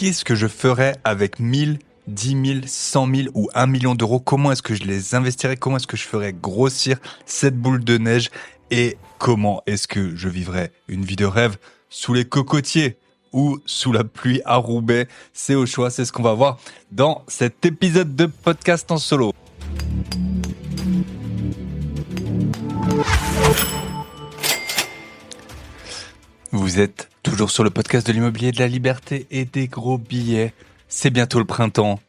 qu'est-ce que je ferais avec 1000, 10 000, 100 000 ou 1 million d'euros? Comment est-ce que je les investirais? Comment est-ce que je ferais grossir cette boule de neige? Et comment est-ce que je vivrais une vie de rêve sous les cocotiers ou sous la pluie à Roubaix? C'est au choix, c'est ce qu'on va voir dans cet épisode de podcast en solo. Vous êtes toujours sur le podcast de l'immobilier, de la liberté et des gros billets. C'est bientôt le printemps.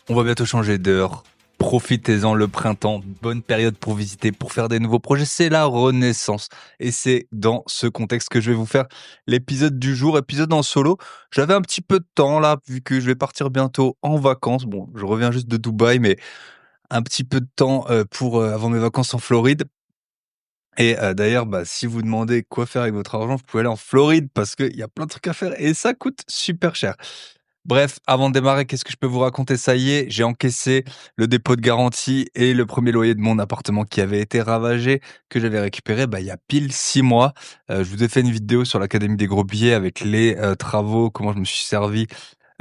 On va bientôt changer d'heure. Profitez-en, le printemps, bonne période pour visiter, pour faire des nouveaux projets. C'est la renaissance. Et c'est dans ce contexte que je vais vous faire l'épisode du jour, épisode en solo. J'avais un petit peu de temps là, vu que je vais partir bientôt en vacances. Bon, je reviens juste de Dubaï, mais un petit peu de temps avant mes vacances en Floride. Et d'ailleurs, si vous demandez quoi faire avec votre argent, vous pouvez aller en Floride parce qu'il y a plein de trucs à faire et ça coûte super cher. Bref, avant de démarrer, qu'est-ce que je peux vous raconter? Ça y est, j'ai encaissé le dépôt de garantie et le premier loyer de mon appartement qui avait été ravagé, que j'avais récupéré il y a pile 6 mois. Je vous ai fait une vidéo sur l'Académie des gros billets avec les travaux, comment je me suis servi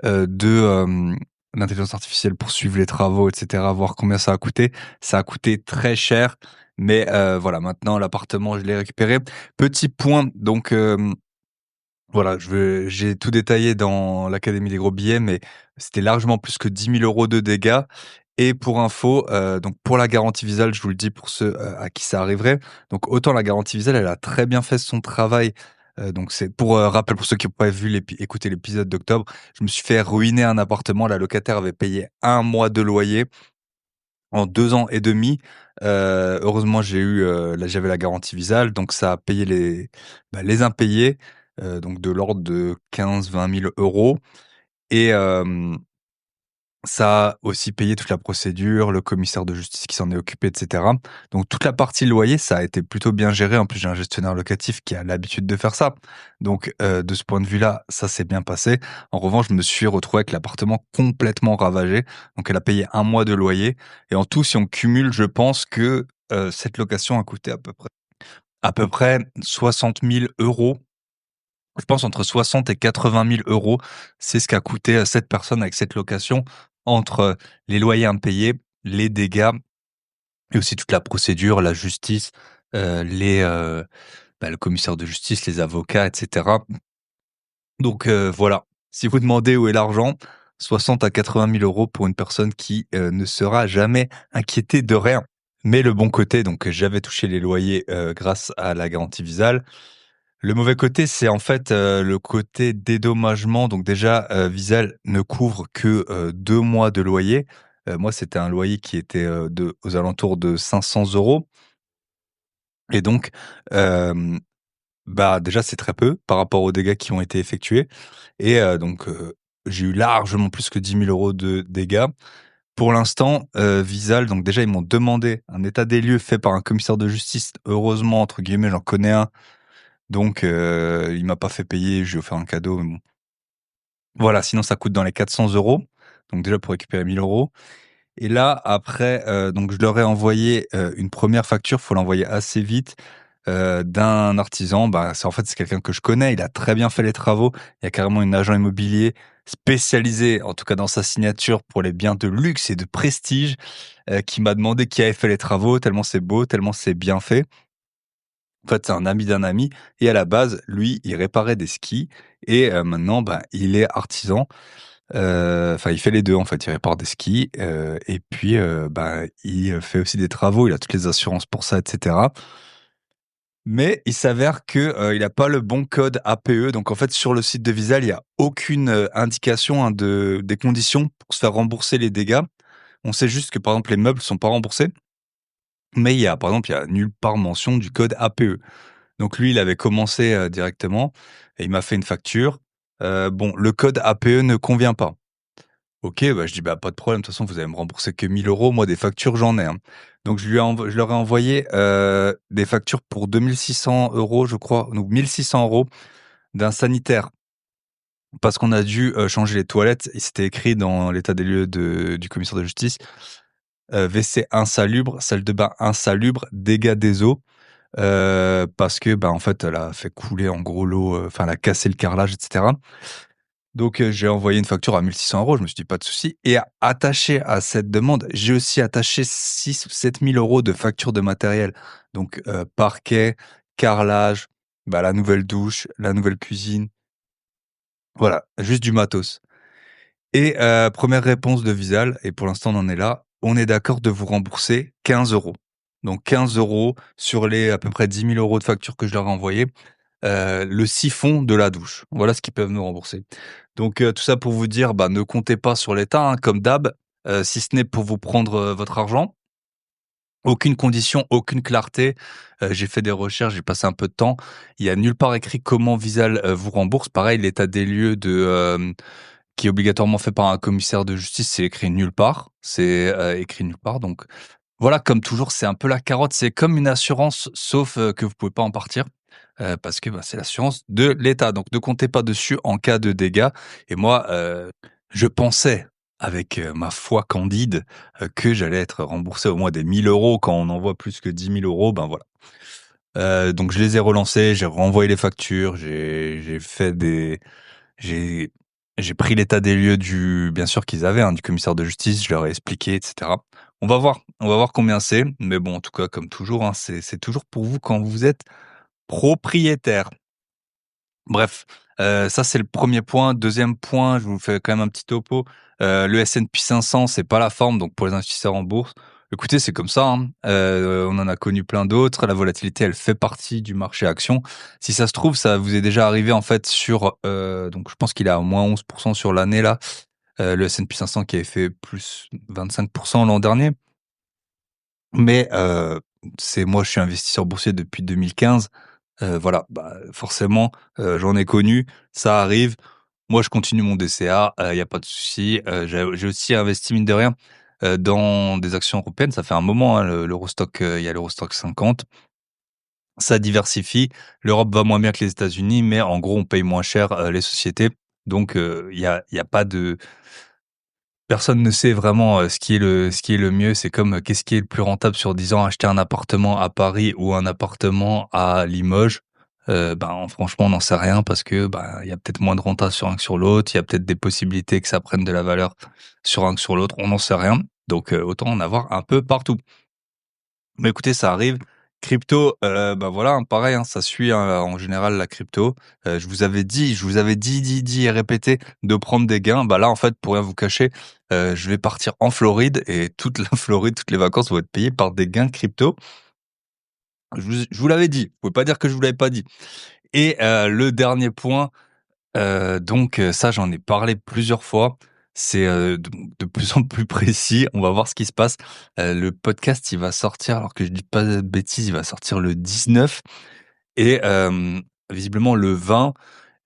de l'intelligence artificielle pour suivre les travaux, et cetera, voir combien ça a coûté. Ça a coûté très cher, mais voilà, maintenant l'appartement, je l'ai récupéré. Petit point, donc voilà, j'ai tout détaillé dans l'Académie des gros billets, mais c'était largement plus que 10 000 € de dégâts. Et pour info, donc pour la garantie Visal, je vous le dis pour ceux à qui ça arriverait. Donc autant la garantie Visal, elle a très bien fait son travail. Donc c'est pour rappel pour ceux qui n'ont pas vu écouté l'épisode d'octobre, je me suis fait ruiner un appartement. La locataire avait payé 1 mois de loyer en 2 ans et demi. Heureusement, j'avais la garantie Visal, donc ça a payé les impayés, donc de l'ordre de 15 000 à 20 000 € et ça a aussi payé toute la procédure, le commissaire de justice qui s'en est occupé, et cetera. Donc toute la partie loyer, ça a été plutôt bien géré. En plus, j'ai un gestionnaire locatif qui a l'habitude de faire ça. Donc de ce point de vue-là, ça s'est bien passé. En revanche, je me suis retrouvé avec l'appartement complètement ravagé. Donc elle a payé 1 mois de loyer. Et en tout, si on cumule, je pense que cette location a coûté à peu près 60 000 €. Je pense entre 60 et 80 000 €, c'est ce qu'a coûté cette personne avec cette location entre les loyers impayés, les dégâts et aussi toute la procédure, la justice, le commissaire de justice, les avocats, et cetera. Donc voilà, si vous demandez où est l'argent, 60 à 80 000 € pour une personne qui ne sera jamais inquiétée de rien. Mais le bon côté, donc j'avais touché les loyers grâce à la garantie Visal. Le mauvais côté, c'est en fait, le côté dédommagement. Donc déjà, Visal ne couvre que 2 mois de loyer. Moi, c'était un loyer qui était, aux alentours de 500 € et donc, hem, déjà, c'est très peu par rapport aux dégâts qui ont été effectués et j'ai eu largement plus que 10 000 € de dégâts. Pour l'instant, Visal, donc déjà, ils m'ont demandé un état des lieux fait par un commissaire de justice. «Heureusement» entre guillemets, j'en connais un. Donc il m'a pas fait payer, je lui ai offert un cadeau, mais bon. Voilà, sinon ça coûte dans les 400 €, donc déjà pour récupérer 1 000 € et là après, donc je leur ai envoyé, une première facture, faut l'envoyer assez vite, d'un artisan. C'est quelqu'un que je connais, il a très bien fait les travaux. Il y a carrément un agent immobilier spécialisé, en tout cas dans sa signature, pour les biens de luxe et de prestige, qui m'a demandé qui avait fait les travaux, tellement c'est beau, tellement c'est bien fait. En fait, c'est un ami d'un ami et à la base, lui, il réparait des skis et maintenant, il est artisan. Il fait les 2 en fait. Il répare des skis, et puis, il fait aussi des travaux. Il a toutes les assurances pour ça et cetera. Mais il s'avère que, il a pas le bon code APE. Donc en fait, sur le site de Visal, il y a aucune, indication, hein, des conditions pour se faire rembourser les dégâts. On sait juste que, par exemple, les meubles sont pas remboursés, mais il y a nulle part mention du code APE. Donc lui, il avait commencé, directement et il m'a fait une facture. Bon, le code APE ne convient pas. OK, je dis: «Pas de problème, de toute façon, vous allez me rembourser que 1 000 €, moi des factures, j'en ai, hein». Donc je leur ai envoyé, des factures pour 2 600 € je crois, donc 1 600 € d'un sanitaire parce qu'on a dû, changer les toilettes et c'était écrit dans l'état des lieux du commissaire de justice, WC insalubre, salle de bain insalubre, dégâts des eaux. Parce que, en fait, elle a fait couler en gros l'eau, elle a cassé le carrelage et cetera. Donc j'ai envoyé une facture à 1 600 €, je me suis dit: «Pas de souci» et attaché à cette demande, j'ai aussi attaché 6 ou 7 000 € de factures de matériel. Donc parquet, carrelage, bah, la nouvelle douche, la nouvelle cuisine, voilà, juste du matos et 1re réponse de Visal et pour l'instant on en est là. On est d'accord de vous rembourser 15 €. Donc 15 € sur les à peu près 10 000 € de factures que je leur ai envoyées. Le siphon de la douche. Voilà ce qu'ils peuvent nous rembourser. Donc tout ça pour vous dire, bah, ne comptez pas sur l'État, hein, comme d'hab, si ce n'est pour vous prendre, votre argent. Aucune condition, aucune clarté. J'ai fait des recherches, j'ai passé un peu de temps. Il y a nulle part écrit comment Visal, vous rembourse. Pareil, l'état des lieux qui est obligatoirement fait par un commissaire de justice, c'est écrit nulle part. C'est, écrit nulle part donc voilà, comme toujours, c'est un peu la carotte. C'est comme une assurance, sauf, que vous pouvez pas en partir, parce que, bah, c'est l'assurance de l'État. Donc ne comptez pas dessus en cas de dégâts et moi, je pensais avec, ma foi candide, que j'allais être remboursé au moins des 1 000 € quand on envoie plus que 10 000 €, ben, voilà. Donc je les ai relancés, j'ai renvoyé les factures, j'ai fait des j'ai j'ai pris l'état des lieux du bien sûr qu'ils avaient, hein, du commissaire de justice, je leur ai expliqué et cetera. On va voir combien c'est, mais bon, en tout cas, comme toujours, hein, c'est toujours pour vous quand vous êtes propriétaire. Bref, ça c'est le premier point. Deuxième point, je vous fais quand même un petit topo. Le S&P 500, c'est pas la forme, donc pour les investisseurs en bourse, écoutez, c'est comme ça, hein. On en a connu plein d'autres. La volatilité, elle fait partie du marché action. Si ça se trouve, ça vous est déjà arrivé en fait sur, donc je pense qu'il est à moins 11% sur l'année là, le S&P 500 qui avait fait plus 25% l'an dernier. Mais c'est moi, je suis investisseur boursier depuis 2015. Voilà, bah, forcément, j'en ai connu, ça arrive. Moi, je continue mon DCA, il y a pas de souci. J'ai aussi investi, mine de rien, dans des actions européennes. Ça fait un moment, hein, l'Eurostock, il y a l'Eurostock 50. Ça diversifie. L'Europe va moins bien que les États-Unis, mais en gros, on paye moins cher, les sociétés. Donc il y a pas de personne ne sait vraiment, ce qui est le mieux. C'est comme, qu'est-ce qui est le plus rentable sur 10 ans? Acheter un appartement à Paris ou un appartement à Limoges? Ben, franchement, on n'en sait rien parce que, ben, il y a peut-être moins de renta sur un que sur l'autre. Il y a peut-être des possibilités que ça prenne de la valeur sur un que sur l'autre. On n'en sait rien. Donc, autant en avoir un peu partout. Mais écoutez, ça arrive. Crypto, bah, voilà, hein, pareil, hein, ça suit, hein, en général la crypto. Je vous avais dit et répété de prendre des gains. Bah, là, en fait, pour rien vous cacher, je vais partir en Floride et toute la Floride, toutes les vacances vont être payées par des gains crypto. Je vous l'avais dit, vous pouvez pas dire que je vous l'avais pas dit et le dernier point, ça, j'en ai parlé plusieurs fois. C'est, de plus en plus précis. On va voir ce qui se passe. Le podcast, il va sortir, alors que je dis pas de bêtises, il va sortir le 19 et visiblement le 20,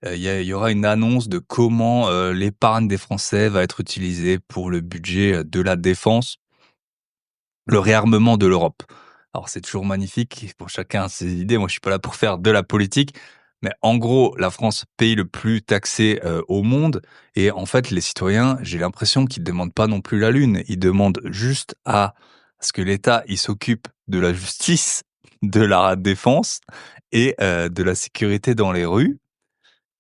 il y aura une annonce de comment, l'épargne des Français va être utilisée pour le budget, de la défense. Le réarmement de l'Europe. Alors c'est toujours magnifique, pour chacun a ses idées, moi je suis pas là pour faire de la politique, mais en gros, la France, pays le plus taxé, au monde et en fait, les citoyens, j'ai l'impression qu'ils demandent pas non plus la lune. Ils demandent juste à ce que l'État, il s'occupe de la justice, de la défense et de la sécurité dans les rues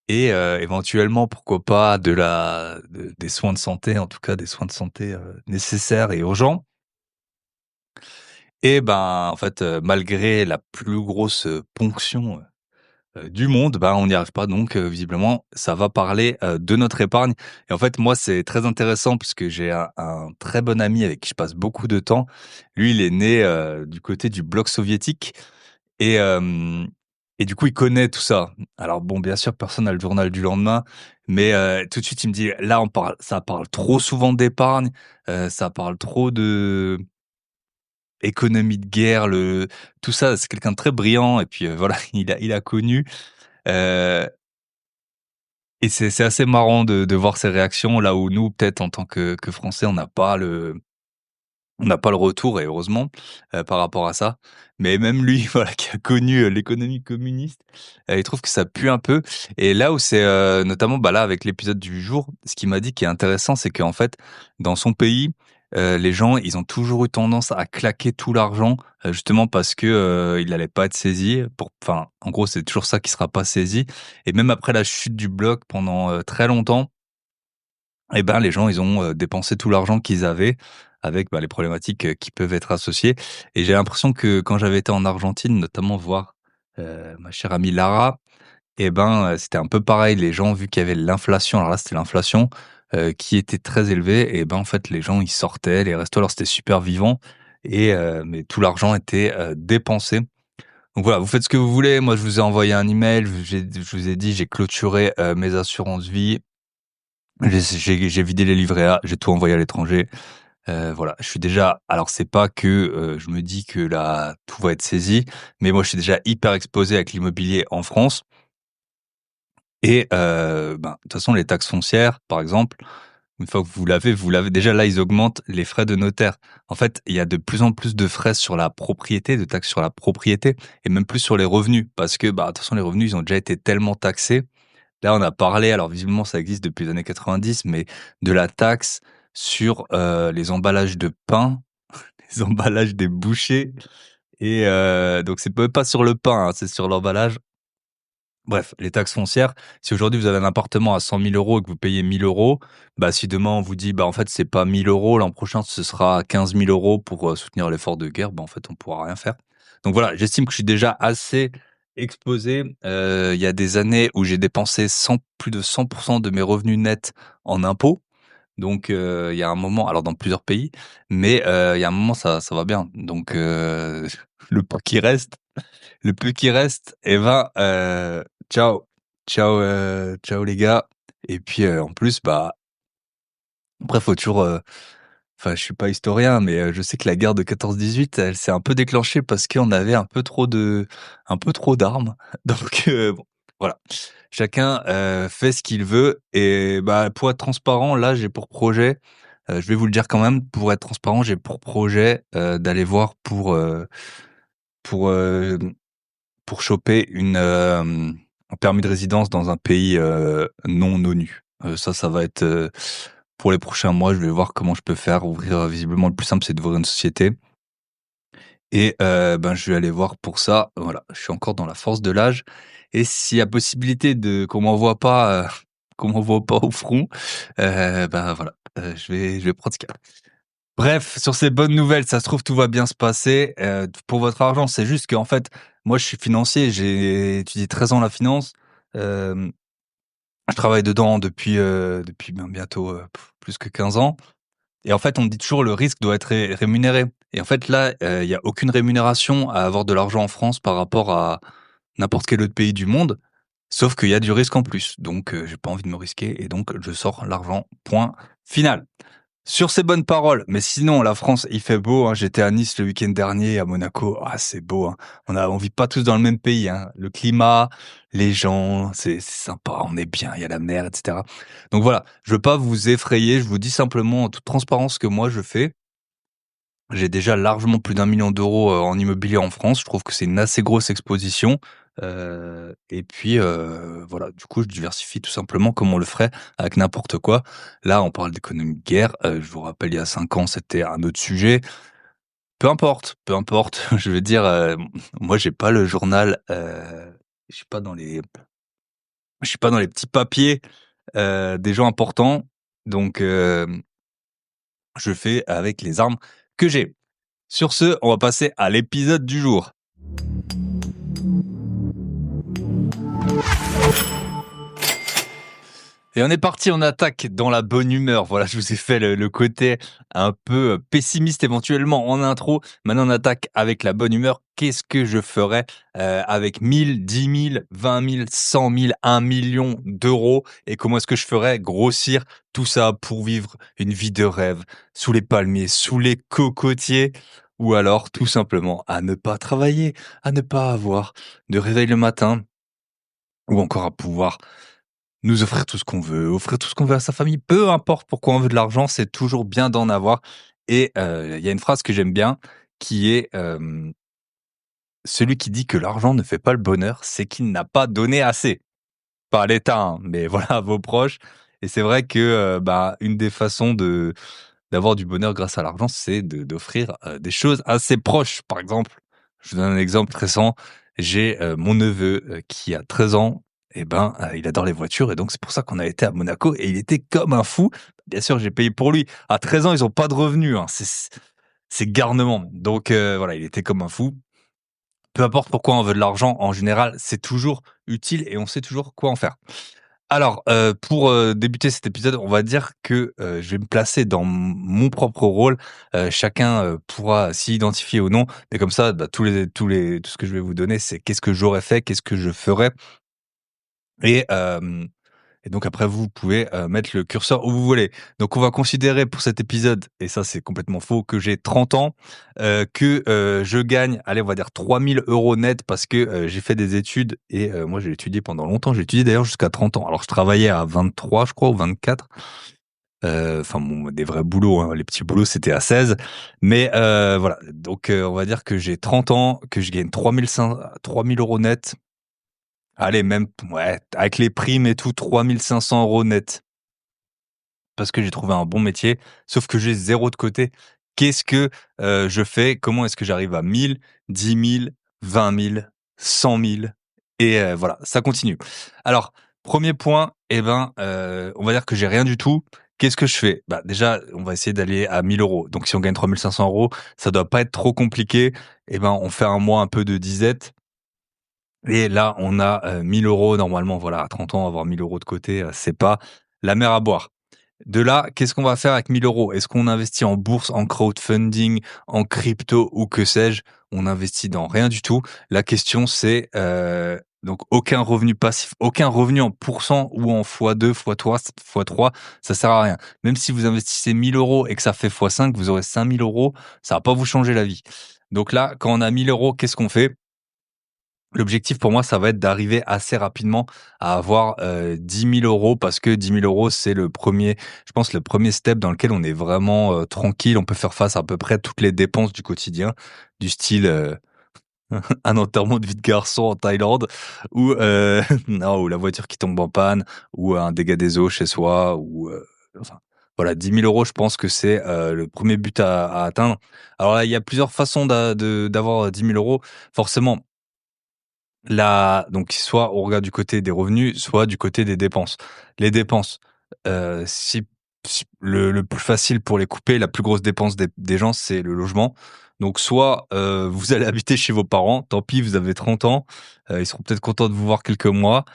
et éventuellement, pourquoi pas, des soins de santé, en tout cas des soins de santé, nécessaires et urgents. Et ben, en fait, malgré la plus grosse, ponction, du monde, ben, on n'y arrive pas donc visiblement, ça va parler, de notre épargne et en fait, moi, c'est très intéressant puisque j'ai un très bon ami avec qui je passe beaucoup de temps. Lui, il est né, du côté du bloc soviétique et et du coup, il connaît tout ça. Alors bon, bien sûr, personne n'a le journal du lendemain, mais tout de suite, il me dit: «Là, on parle ça parle trop souvent d'épargne, ça parle trop de économie de guerre, le tout ça, c'est quelqu'un de très brillant et puis, voilà, il a connu, heu et c'est assez marrant de voir ses réactions là où nous, peut-être en tant que Français, on n'a pas le retour et heureusement, par rapport à ça. Mais même lui, voilà, qui a connu, l'économie communiste, il trouve que ça pue un peu et là où c'est, notamment, bah, là, avec l'épisode du jour, ce qu'il m'a dit qui est intéressant, c'est qu'en fait, dans son pays, les gens, ils ont toujours eu tendance à claquer tout l'argent, justement parce que, il allait pas être saisi en gros, c'est toujours ça qui sera pas saisi et même après la chute du bloc pendant, très longtemps et ben, les gens, ils ont, dépensé tout l'argent qu'ils avaient avec, bah, les problématiques, qui peuvent être associées et j'ai l'impression que quand j'avais été en Argentine, notamment voir, ma chère amie Lara et ben, c'était un peu pareil. Les gens, vu qu'il y avait l'inflation, alors là, c'était l'inflation, qui était très élevée et ben, en fait, les gens, ils sortaient, les restos, alors c'était super vivant et mais tout l'argent était, dépensé. Donc voilà, vous faites ce que vous voulez. Moi, je vous ai envoyé un email, je vous ai dit, j'ai clôturé, mes assurances vie, j'ai vidé les livrets A, j'ai tout envoyé à l'étranger. Voilà, je suis déjà alors c'est pas que, je me dis que là, tout va être saisi, mais moi, je suis déjà hyper exposé avec l'immobilier en France et ben, de toute façon, les taxes foncières, par exemple, une fois que vous l'avez déjà là, ils augmentent les frais de notaire. En fait, il y a de plus en plus de frais sur la propriété, de taxes sur la propriété et même plus sur les revenus parce que, bah, de toute façon, les revenus, ils ont déjà été tellement taxés. Là, on a parlé, alors visiblement, ça existe depuis les années 90, mais de la taxe sur, les emballages de pain, les emballages des bouchers et donc c'est même pas sur le pain, hein, c'est sur l'emballage. Bref, les taxes foncières, si aujourd'hui vous avez un appartement à 100 000 € et que vous payez 1 000 €, bah, si demain on vous dit: «Bah, en fait, c'est pas 1 000 €, l'an prochain ce sera 15 000 € pour, soutenir l'effort de guerre», bah, en fait, on pourra rien faire. Donc voilà, j'estime que je suis déjà assez exposé. Il y a des années où j'ai dépensé 100 plus de 100 de mes revenus nets en impôts. Donc il y a un moment alors dans plusieurs pays, mais il y a un moment ça va bien. Donc le peu qui reste le peu qui reste et ben, ciao. Ciao, ciao les gars et puis, en plus, bah, après faut toujours, enfin je suis pas historien, mais, je sais que la guerre de 14-18, elle s'est un peu déclenchée parce qu'on avait un peu trop d'armes. Donc, bon, voilà. Chacun, fait ce qu'il veut et bah, pour être transparent, là, j'ai pour projet, je vais vous le dire quand même, pour être transparent, j'ai pour projet, d'aller voir pour, pour choper un permis de résidence dans un pays, non ONU. Ça va être, pour les prochains mois, je vais voir comment je peux faire. Ouvrir, visiblement le plus simple, c'est d'ouvrir une société et ben, je vais aller voir pour ça. Voilà, je suis encore dans la force de l'âge et s'il y a possibilité de qu'on m'envoie pas, qu'on m'envoie pas au front, bah, voilà, je vais prendre ce qu'il y a. Bref, sur ces bonnes nouvelles, ça se trouve, tout va bien se passer. Pour votre argent, c'est juste qu'en fait, moi, je suis financier, j'ai étudié 13 ans la finance. Hem, je travaille dedans depuis ben, bientôt, plus que 15 ans et en fait, on me dit toujours: «Le risque doit être rémunéré» et en fait, là, il y a aucune rémunération à avoir de l'argent en France par rapport à n'importe quel autre pays du monde, sauf qu'il y a du risque en plus. Donc j'ai pas envie de me risquer et donc je sors l'argent, point final. Sur ces bonnes paroles, mais sinon la France, il fait beau, hein. J'étais à Nice le week-end dernier, à Monaco, ah c'est beau, hein. On vit pas tous dans le même pays, hein. Le climat, les gens, c'est sympa, on est bien, il y a la mer et cetera. Donc voilà, je veux pas vous effrayer, je vous dis simplement en toute transparence ce que moi je fais. J'ai déjà largement plus d'1 million d'euros, en immobilier en France. Je trouve que c'est une assez grosse exposition, et puis, voilà, du coup, je diversifie tout simplement comme on le ferait avec n'importe quoi. Là, on parle d'économie de guerre, je vous rappelle, il y a 5 ans, c'était un autre sujet. Peu importe, je veux dire, moi, j'ai pas le journal, je suis pas dans les je suis pas dans les petits papiers, des gens importants, donc je fais avec les armes que j'ai. Sur ce, on va passer à l'épisode du jour. Et on est parti, on attaque dans la bonne humeur. Voilà, je vous ai fait le côté un peu pessimiste éventuellement en intro. Maintenant, on attaque avec la bonne humeur. Qu'est-ce que je ferais avec 1000, 10 000, 20 000, 100 000, 1 million d'euros et comment est-ce que je ferais grossir tout ça pour vivre une vie de rêve sous les palmiers, sous les cocotiers ou alors tout simplement à ne pas travailler, à ne pas avoir de réveil le matin ou encore à pouvoir nous offrir tout ce qu'on veut, offrir tout ce qu'on veut à sa famille, peu importe pourquoi on veut de l'argent, c'est toujours bien d'en avoir et il y a une phrase que j'aime bien qui est, «Celui qui dit que l'argent ne fait pas le bonheur, c'est qu'il n'a pas donné assez». Pas à l'État, hein, mais voilà, à vos proches et c'est vrai que, bah, une des façons d'avoir du bonheur grâce à l'argent, c'est d'offrir, des choses à ses proches. Par exemple, je vous donne un exemple récent, j'ai, mon neveu, qui a 13 ans il adore les voitures et donc c'est pour ça qu'on a été à Monaco et il était comme un fou. Bien sûr, j'ai payé pour lui. À 13 ans, ils ont pas de revenus, hein, c'est garnement. Donc voilà, il était comme un fou. Peu importe pourquoi on veut de l'argent, en général, c'est toujours utile et on sait toujours quoi en faire. Alors, pour, débuter cet épisode, on va dire que, je vais me placer dans mon propre rôle. Chacun, pourra s'y identifier ou non, mais comme ça, bah, tout ce que je vais vous donner, c'est qu'est-ce que j'aurais fait, qu'est-ce que je ferais et hem et donc après vous pouvez, mettre le curseur où vous voulez. Donc on va considérer pour cet épisode, et ça c'est complètement faux, que j'ai 30 ans, que, je gagne, allez on va dire 3 000 € net parce que, j'ai fait des études et moi j'ai étudié pendant longtemps. J'ai étudié d'ailleurs jusqu'à 30 ans. Alors je travaillais à 23 je crois ou 24, enfin bon des vrais boulots, hein, les petits boulots c'était à 16. Mais, voilà donc, on va dire que j'ai 30 ans, que je gagne 3 000 € net. Allez même ouais, avec les primes et tout, 3 500 € net. Parce que j'ai trouvé un bon métier, sauf que j'ai zéro de côté. Qu'est-ce que, je fais? Comment est-ce que j'arrive à 1 000, 10 000, 20 000, 100 000 et voilà, ça continue. Alors, premier point, on va dire que j'ai rien du tout. Qu'est-ce que je fais? Bah, déjà, on va essayer d'aller à 1 000 €. Donc si on gagne 3 500 €, ça doit pas être trop compliqué. On fait un mois un peu de disette et là, on a, 1 000 € normalement, voilà, à 30 ans, avoir 1 000 € de côté, c'est pas la mer à boire. De là, qu'est-ce qu'on va faire avec 1 000 €? Est-ce qu'on investit en bourse, en crowdfunding, en crypto ou que sais-je? On investit dans rien du tout. La question c'est, donc aucun revenu passif, aucun revenu en pourcent ou en fois 2, fois 3, ça sert à rien. Même si vous investissez 1 000 € et que ça fait fois 5, vous aurez 5 000 €, ça va pas vous changer la vie. Donc là, quand on a 1 000 €, qu'est-ce qu'on fait? L'objectif pour moi, ça va être d'arriver assez rapidement à avoir, 10 000 € parce que 10 000 €, c'est le premier, je pense, le premier step dans lequel on est vraiment, tranquille. On peut faire face à peu près toutes les dépenses du quotidien, du style, un enterrement de vie de garçon en Thaïlande ou, non, ou la voiture qui tombe en panne ou un dégât des eaux chez soi ou, enfin, voilà, 10 000 €, je pense que c'est, le premier but à atteindre. Alors là, il y a plusieurs façons d'avoir 10 000 €. Forcément, donc soit on regarde du côté des revenus, soit du côté des dépenses. Les dépenses, si le plus facile pour les couper, la plus grosse dépense des gens, c'est le logement. Donc soit, vous allez habiter chez vos parents, tant pis, vous avez 30 ans, ils seront peut-être contents de vous voir quelques mois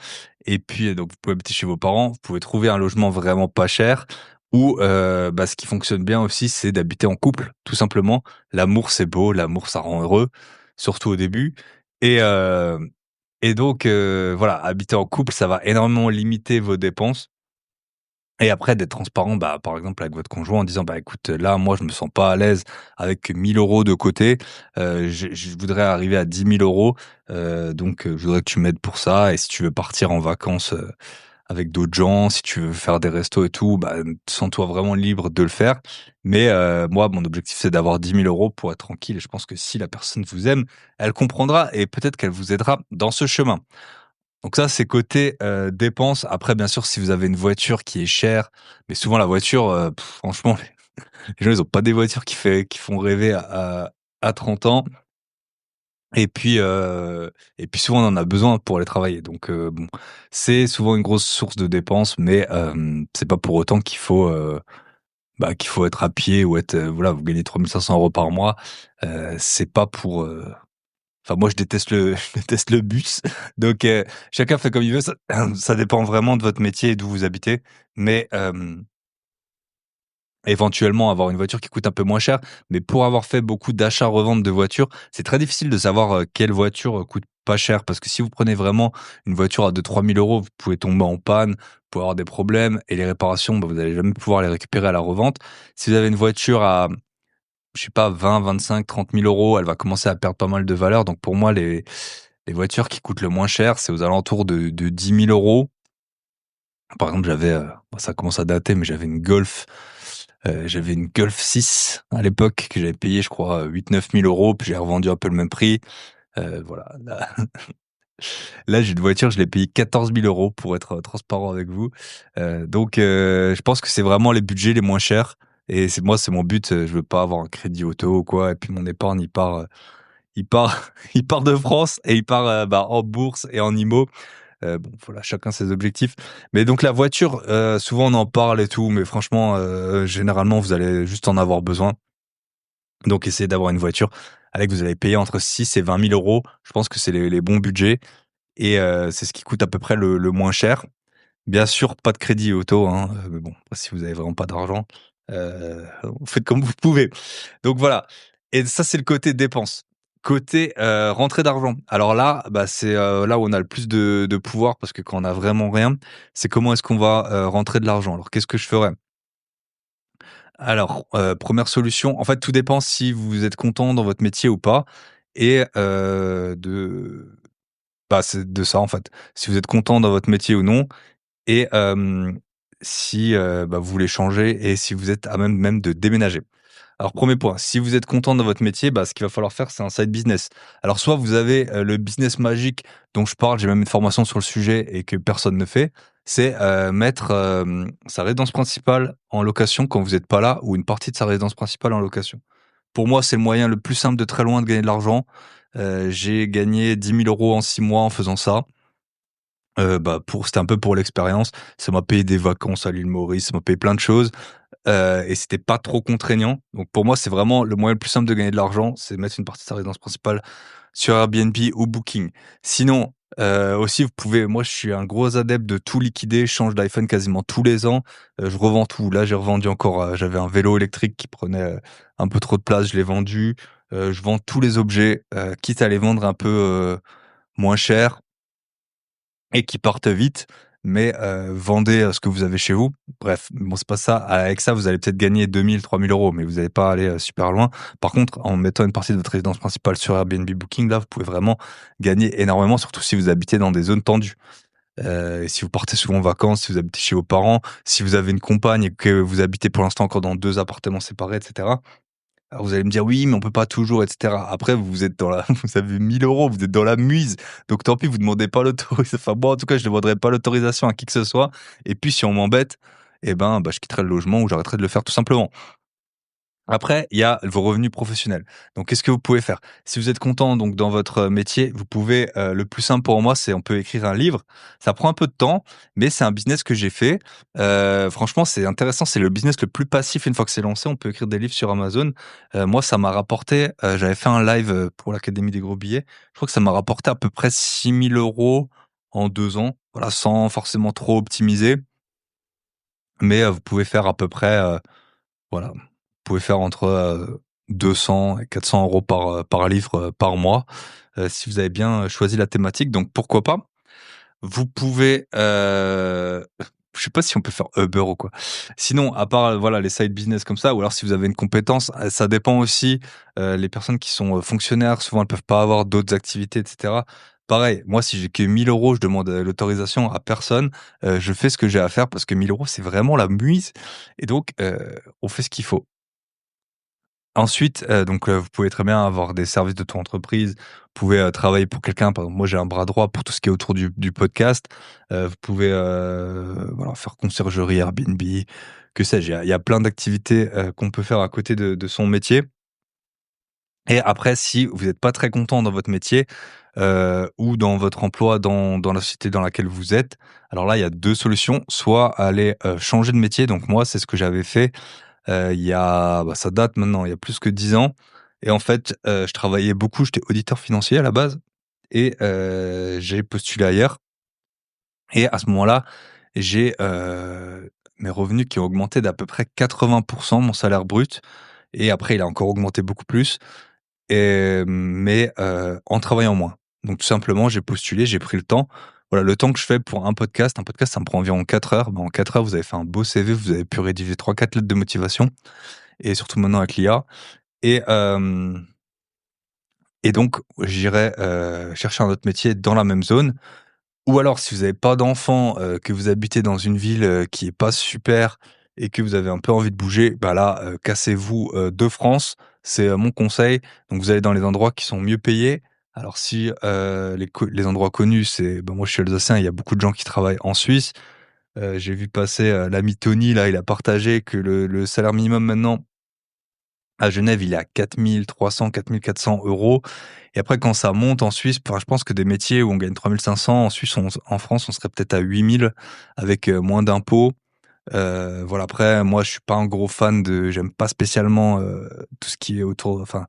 et puis, donc vous pouvez habiter chez vos parents, vous pouvez trouver un logement vraiment pas cher ou, ce qui fonctionne bien aussi, c'est d'habiter en couple, tout simplement. L'amour, c'est beau, l'amour, ça rend heureux, surtout au début et donc voilà, habiter en couple, ça va énormément limiter vos dépenses et après d'être transparent, bah, par exemple avec votre conjoint en disant: «Bah, écoute, là, moi, je me sens pas à l'aise avec 1 000 € de côté, je voudrais arriver à 10 000 €, donc je voudrais que tu m'aides pour ça et si tu veux partir en vacances, avec d'autres gens, si tu veux faire des restos et tout, bah, sens-toi vraiment libre de le faire. Mais moi, mon objectif, c'est d'avoir 10 000 € pour être tranquille et je pense que si la personne vous aime, elle comprendra et peut-être qu'elle vous aidera dans ce chemin. Donc ça, c'est côté, dépenses. Après, bien sûr, si vous avez une voiture qui est chère, mais souvent la voiture, franchement, les gens, ils ont pas des voitures qui font rêver à 30 ans et puis souvent, on en a besoin pour aller travailler. Donc bon, c'est souvent une grosse source de dépenses, mais c'est pas pour autant qu'il faut être à pied ou être, voilà, vous gagnez 3 500 € par mois, c'est pas pour, enfin moi je déteste le je déteste le bus, donc chacun fait comme il veut, ça ça dépend vraiment de votre métier et d'où vous habitez, mais éventuellement avoir une voiture qui coûte un peu moins cher, mais pour avoir fait beaucoup d'achats-reventes de voitures, c'est très difficile de savoir, quelle voiture, coûte pas cher. Parce que si vous prenez vraiment une voiture à 2 3 000 €, vous pouvez tomber en panne, vous pouvez avoir des problèmes et les réparations, bah, vous allez jamais pouvoir les récupérer à la revente. Si vous avez une voiture à, je sais pas, 20 25 30 000 €, elle va commencer à perdre pas mal de valeur. Donc pour moi, les voitures qui coûtent le moins cher, c'est aux alentours de 10 000 €. Par exemple, bon, ça commence à dater, mais j'avais une Golf 6 à l'époque que j'avais payé, je crois, 8 9 000 €, puis j'ai revendu un peu le même prix. Voilà, là là, j'ai une voiture, je l'ai payée 14 000 € pour être, transparent avec vous. Donc je pense que c'est vraiment les budgets les moins chers et c'est mon but, je veux pas avoir un crédit auto ou quoi et puis mon épargne, il part il part de France et il part, en bourse et en immo. Bon, voilà, chacun ses objectifs. Mais donc la voiture, souvent on en parle et tout, mais franchement, généralement, vous allez juste en avoir besoin. Donc essayez d'avoir une voiture avec vous allez payer entre 6 et 20 000 €. Je pense que c'est les bons budgets et c'est ce qui coûte à peu près le moins cher. Bien sûr, pas de crédit auto, hein, mais bon, si vous avez vraiment pas d'argent, vous faites comme vous pouvez. Donc voilà et ça, c'est le côté dépenses. Côté, rentrée d'argent. Alors là, bah, c'est, là où on a le plus de pouvoir parce que quand on a vraiment rien, c'est comment est-ce qu'on va, rentrer de l'argent. Alors qu'est-ce que je ferais? Alors, 1 solution, en fait, tout dépend si vous êtes content dans votre métier ou pas et c'est de ça, en fait. Si vous êtes content dans votre métier ou non et si, bah, vous voulez changer et si vous êtes à même de déménager. Alors premier point, si vous êtes content dans votre métier, bah, ce qu'il va falloir faire, c'est un side business. Alors soit vous avez, le business magique dont je parle, j'ai même une formation sur le sujet et que personne ne fait, c'est, mettre, sa résidence principale en location quand vous êtes pas là ou une partie de sa résidence principale en location. Pour moi, c'est le moyen le plus simple de très loin de gagner de l'argent. J'ai gagné 10 000 € en 6 mois en faisant ça. Bah, c'était un peu pour l'expérience. Ça m'a payé des vacances à l'île Maurice, ça m'a payé plein de choses. Et c'était pas trop contraignant. Donc pour moi, c'est vraiment le moyen le plus simple de gagner de l'argent, c'est mettre une partie de sa résidence principale sur Airbnb ou Booking. Sinon, aussi vous pouvez moi je suis un gros adepte de tout liquider, je change d'iPhone quasiment tous les ans, je revends tout. Là, j'ai revendu encore, j'avais un vélo électrique qui prenait, un peu trop de place, je l'ai vendu. Je vends tous les objets, quitte à les vendre un peu, moins cher et qui partent vite, mais vendez, ce que vous avez chez vous. Bref, bon, c'est pas ça. Avec ça, vous allez peut-être gagner 2 000 3 000 €, mais vous allez pas aller, super loin. Par contre, en mettant une partie de votre résidence principale sur Airbnb Booking, là, vous pouvez vraiment gagner énormément, surtout si vous habitez dans des zones tendues. Et si vous partez souvent en vacances, si vous habitez chez vos parents, si vous avez une compagne et que vous habitez pour l'instant encore dans 2 appartements séparés et cetera. Alors vous allez me dire: «Oui, mais on peut pas toujours et cetera». Après vous êtes dans la vous avez 1 000 €, vous êtes dans la muse, donc tant pis, vous demandez pas l'autorisation. Enfin moi en tout cas, je demanderai pas l'autorisation à qui que ce soit et puis si on m'embête et ben, bah, je quitterai le logement ou j'arrêterai de le faire tout simplement. Après, il y a vos revenus professionnels. Donc, qu'est-ce que vous pouvez faire? Si vous êtes content donc dans votre métier, vous pouvez, le plus simple pour moi, c'est on peut écrire un livre. Ça prend un peu de temps, mais c'est un business que j'ai fait. Franchement, c'est intéressant. C'est le business le plus passif une fois que c'est lancé. On peut écrire des livres sur Amazon. Moi, ça m'a rapporté, j'avais fait un live, pour l'Académie des gros billets. Je crois que ça m'a rapporté à peu près 6 000 € en 2 ans. Voilà, sans forcément trop optimiser. Mais, vous pouvez faire à peu près, voilà. Vous pouvez faire entre, 200 et 400 € par livre, par mois, si vous avez bien, choisi la thématique, donc pourquoi pas? Vous pouvez, je sais pas si on peut faire Uber ou quoi. Sinon, à part, voilà, les side business comme ça ou alors si vous avez une compétence, ça dépend aussi, les personnes qui sont, fonctionnaires, souvent elles peuvent pas avoir d'autres activités et cetera. Pareil, moi si j'ai que 1 000 €, je demande, l'autorisation à personne, je fais ce que j'ai à faire parce que 1 000 € c'est vraiment la mise et donc on fait ce qu'il faut. Ensuite, donc vous pouvez très bien avoir des services d'auto-entreprise. Vous pouvez, travailler pour quelqu'un. Par exemple, moi, j'ai un bras droit pour tout ce qui est autour du podcast. Vous pouvez, voilà, faire conciergerie Airbnb, que sais-je. Il y a plein d'activités, qu'on peut faire à côté de son métier et après si vous êtes pas très content dans votre métier, ou dans votre emploi, dans la société dans laquelle vous êtes, alors là, il y a 2 solutions. Soit aller, changer de métier. Donc moi, c'est ce que j'avais fait. Il y a bah, ça date maintenant, il y a plus que 10 ans et en fait, je travaillais beaucoup, j'étais auditeur financier à la base et j'ai postulé ailleurs et à ce moment-là, j'ai, mes revenus qui ont augmenté d'à peu près 80 mon salaire brut et après il a encore augmenté beaucoup plus mais en travaillant moins. Donc tout simplement, j'ai postulé, j'ai pris le temps. Voilà, le temps que je fais pour un podcast, ça me prend environ 4 heures. Bah, en 4 heures, vous avez fait un beau CV, vous avez pu rédiger 3 4 lettres de motivation et surtout maintenant avec l'IA et donc j'irai, chercher un autre métier dans la même zone ou alors si vous avez pas d'enfants, que vous habitez dans une ville, qui est pas super et que vous avez un peu envie de bouger, bah là, cassez-vous, de France. C'est, mon conseil. Donc vous allez dans les endroits qui sont mieux payés. Alors si, les endroits connus, c'est bah, moi je suis alsacien, il y a beaucoup de gens qui travaillent en Suisse. J'ai vu passer, l'ami Tony là, il a partagé que le salaire minimum maintenant À Genève, il est à 4 300-4 400 € et après quand ça monte en Suisse, enfin, je pense que des métiers où on gagne 3 500 en Suisse, en France, on serait peut-être à 8 000 avec, moins d'impôts. Voilà, après moi je suis pas un gros fan j'aime pas spécialement, tout ce qui est autour enfin,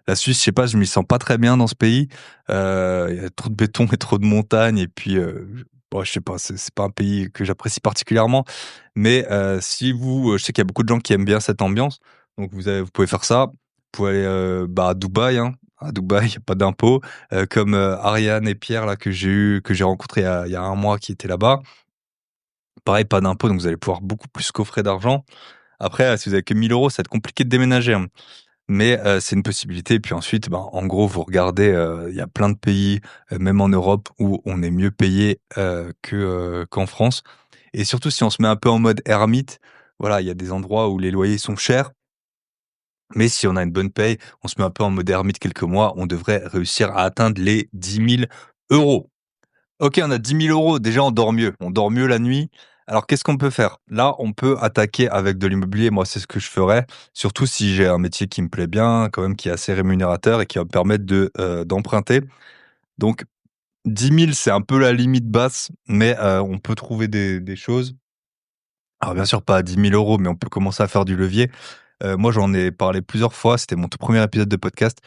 la Suisse, je sais pas, je m'y sens pas très bien dans ce pays. Il y a trop de béton et trop de montagnes et puis, je sais pas, c'est pas un pays que j'apprécie particulièrement. Mais, si vous, je sais qu'il y a beaucoup de gens qui aiment bien cette ambiance, donc vous pouvez faire ça. Vous pouvez aller, à Dubaï, hein. À Dubaï, il y a pas d'impôts, comme, Ariane et Pierre là que j'ai rencontrés il y a 1 mois qui étaient là-bas. Pareil, pas d'impôts, donc vous allez pouvoir beaucoup plus coffrer d'argent. Après, si vous avez que 1 000 €, ça va être compliqué de déménager, hein. Mais, c'est une possibilité. Et puis ensuite, ben, en gros, vous regardez, il y a plein de pays, même en Europe où on est mieux payé, qu'en France. Et surtout si on se met un peu en mode ermite, voilà, il y a des endroits où les loyers sont chers, mais si on a une bonne paye, on se met un peu en mode ermite quelques mois, on devrait réussir à atteindre les 10 000 €. OK, on a 10 000 €. Déjà, on dort mieux la nuit. Alors qu'est-ce qu'on peut faire? Là, on peut attaquer avec de l'immobilier. Moi, c'est ce que je ferais, surtout si j'ai un métier qui me plaît bien, quand même, qui est assez rémunérateur et qui va me permettre d'emprunter. Donc 10 000, c'est un peu la limite basse, mais on peut trouver des choses. Alors bien sûr, pas à 10 000 €, mais on peut commencer à faire du levier. Moi, j'en ai parlé plusieurs fois, c'était mon tout premier épisode de podcast.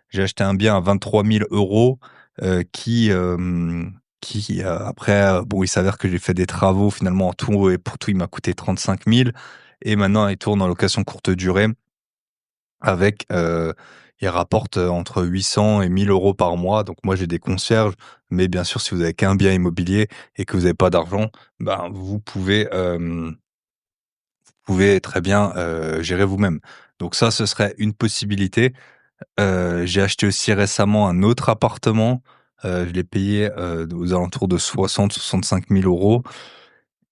J'ai acheté un bien à 23 000 €, qui, après, bon, il s'avère que j'ai fait des travaux finalement en tout et pour tout, il m'a coûté 35 000 et maintenant il tourne en location courte durée avec, il rapporte, entre 800 et 1 000 € par mois. Donc moi, j'ai des concierges, mais bien sûr, si vous avez qu'un bien immobilier et que vous avez pas d'argent, ben, vous pouvez très bien, gérer vous-même. Donc ça, ce serait une possibilité. J'ai acheté aussi récemment un autre appartement, je l'ai payé, aux alentours de 60 000-65 000 €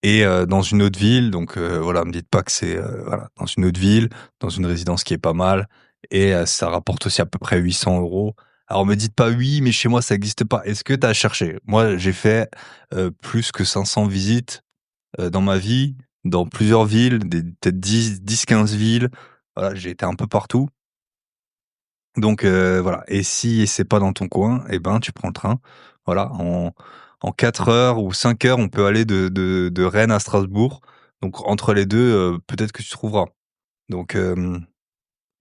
et dans une autre ville. Donc voilà, me dites pas que c'est, voilà, dans une autre ville, dans une résidence qui est pas mal et ça rapporte aussi à peu près 800 €. Alors me dites pas: «Oui, mais chez moi ça existe pas». Est-ce que tu as cherché? Moi, j'ai fait, plus que 500 visites dans ma vie, dans plusieurs villes, peut-être 10-15 villes. Voilà, j'ai été un peu partout. Donc voilà, et si c'est pas dans ton coin, et ben, tu prends le train. Voilà, en 4 heures ou 5 heures, on peut aller de Rennes à Strasbourg. Donc entre les 2, peut-être que tu trouveras. Donc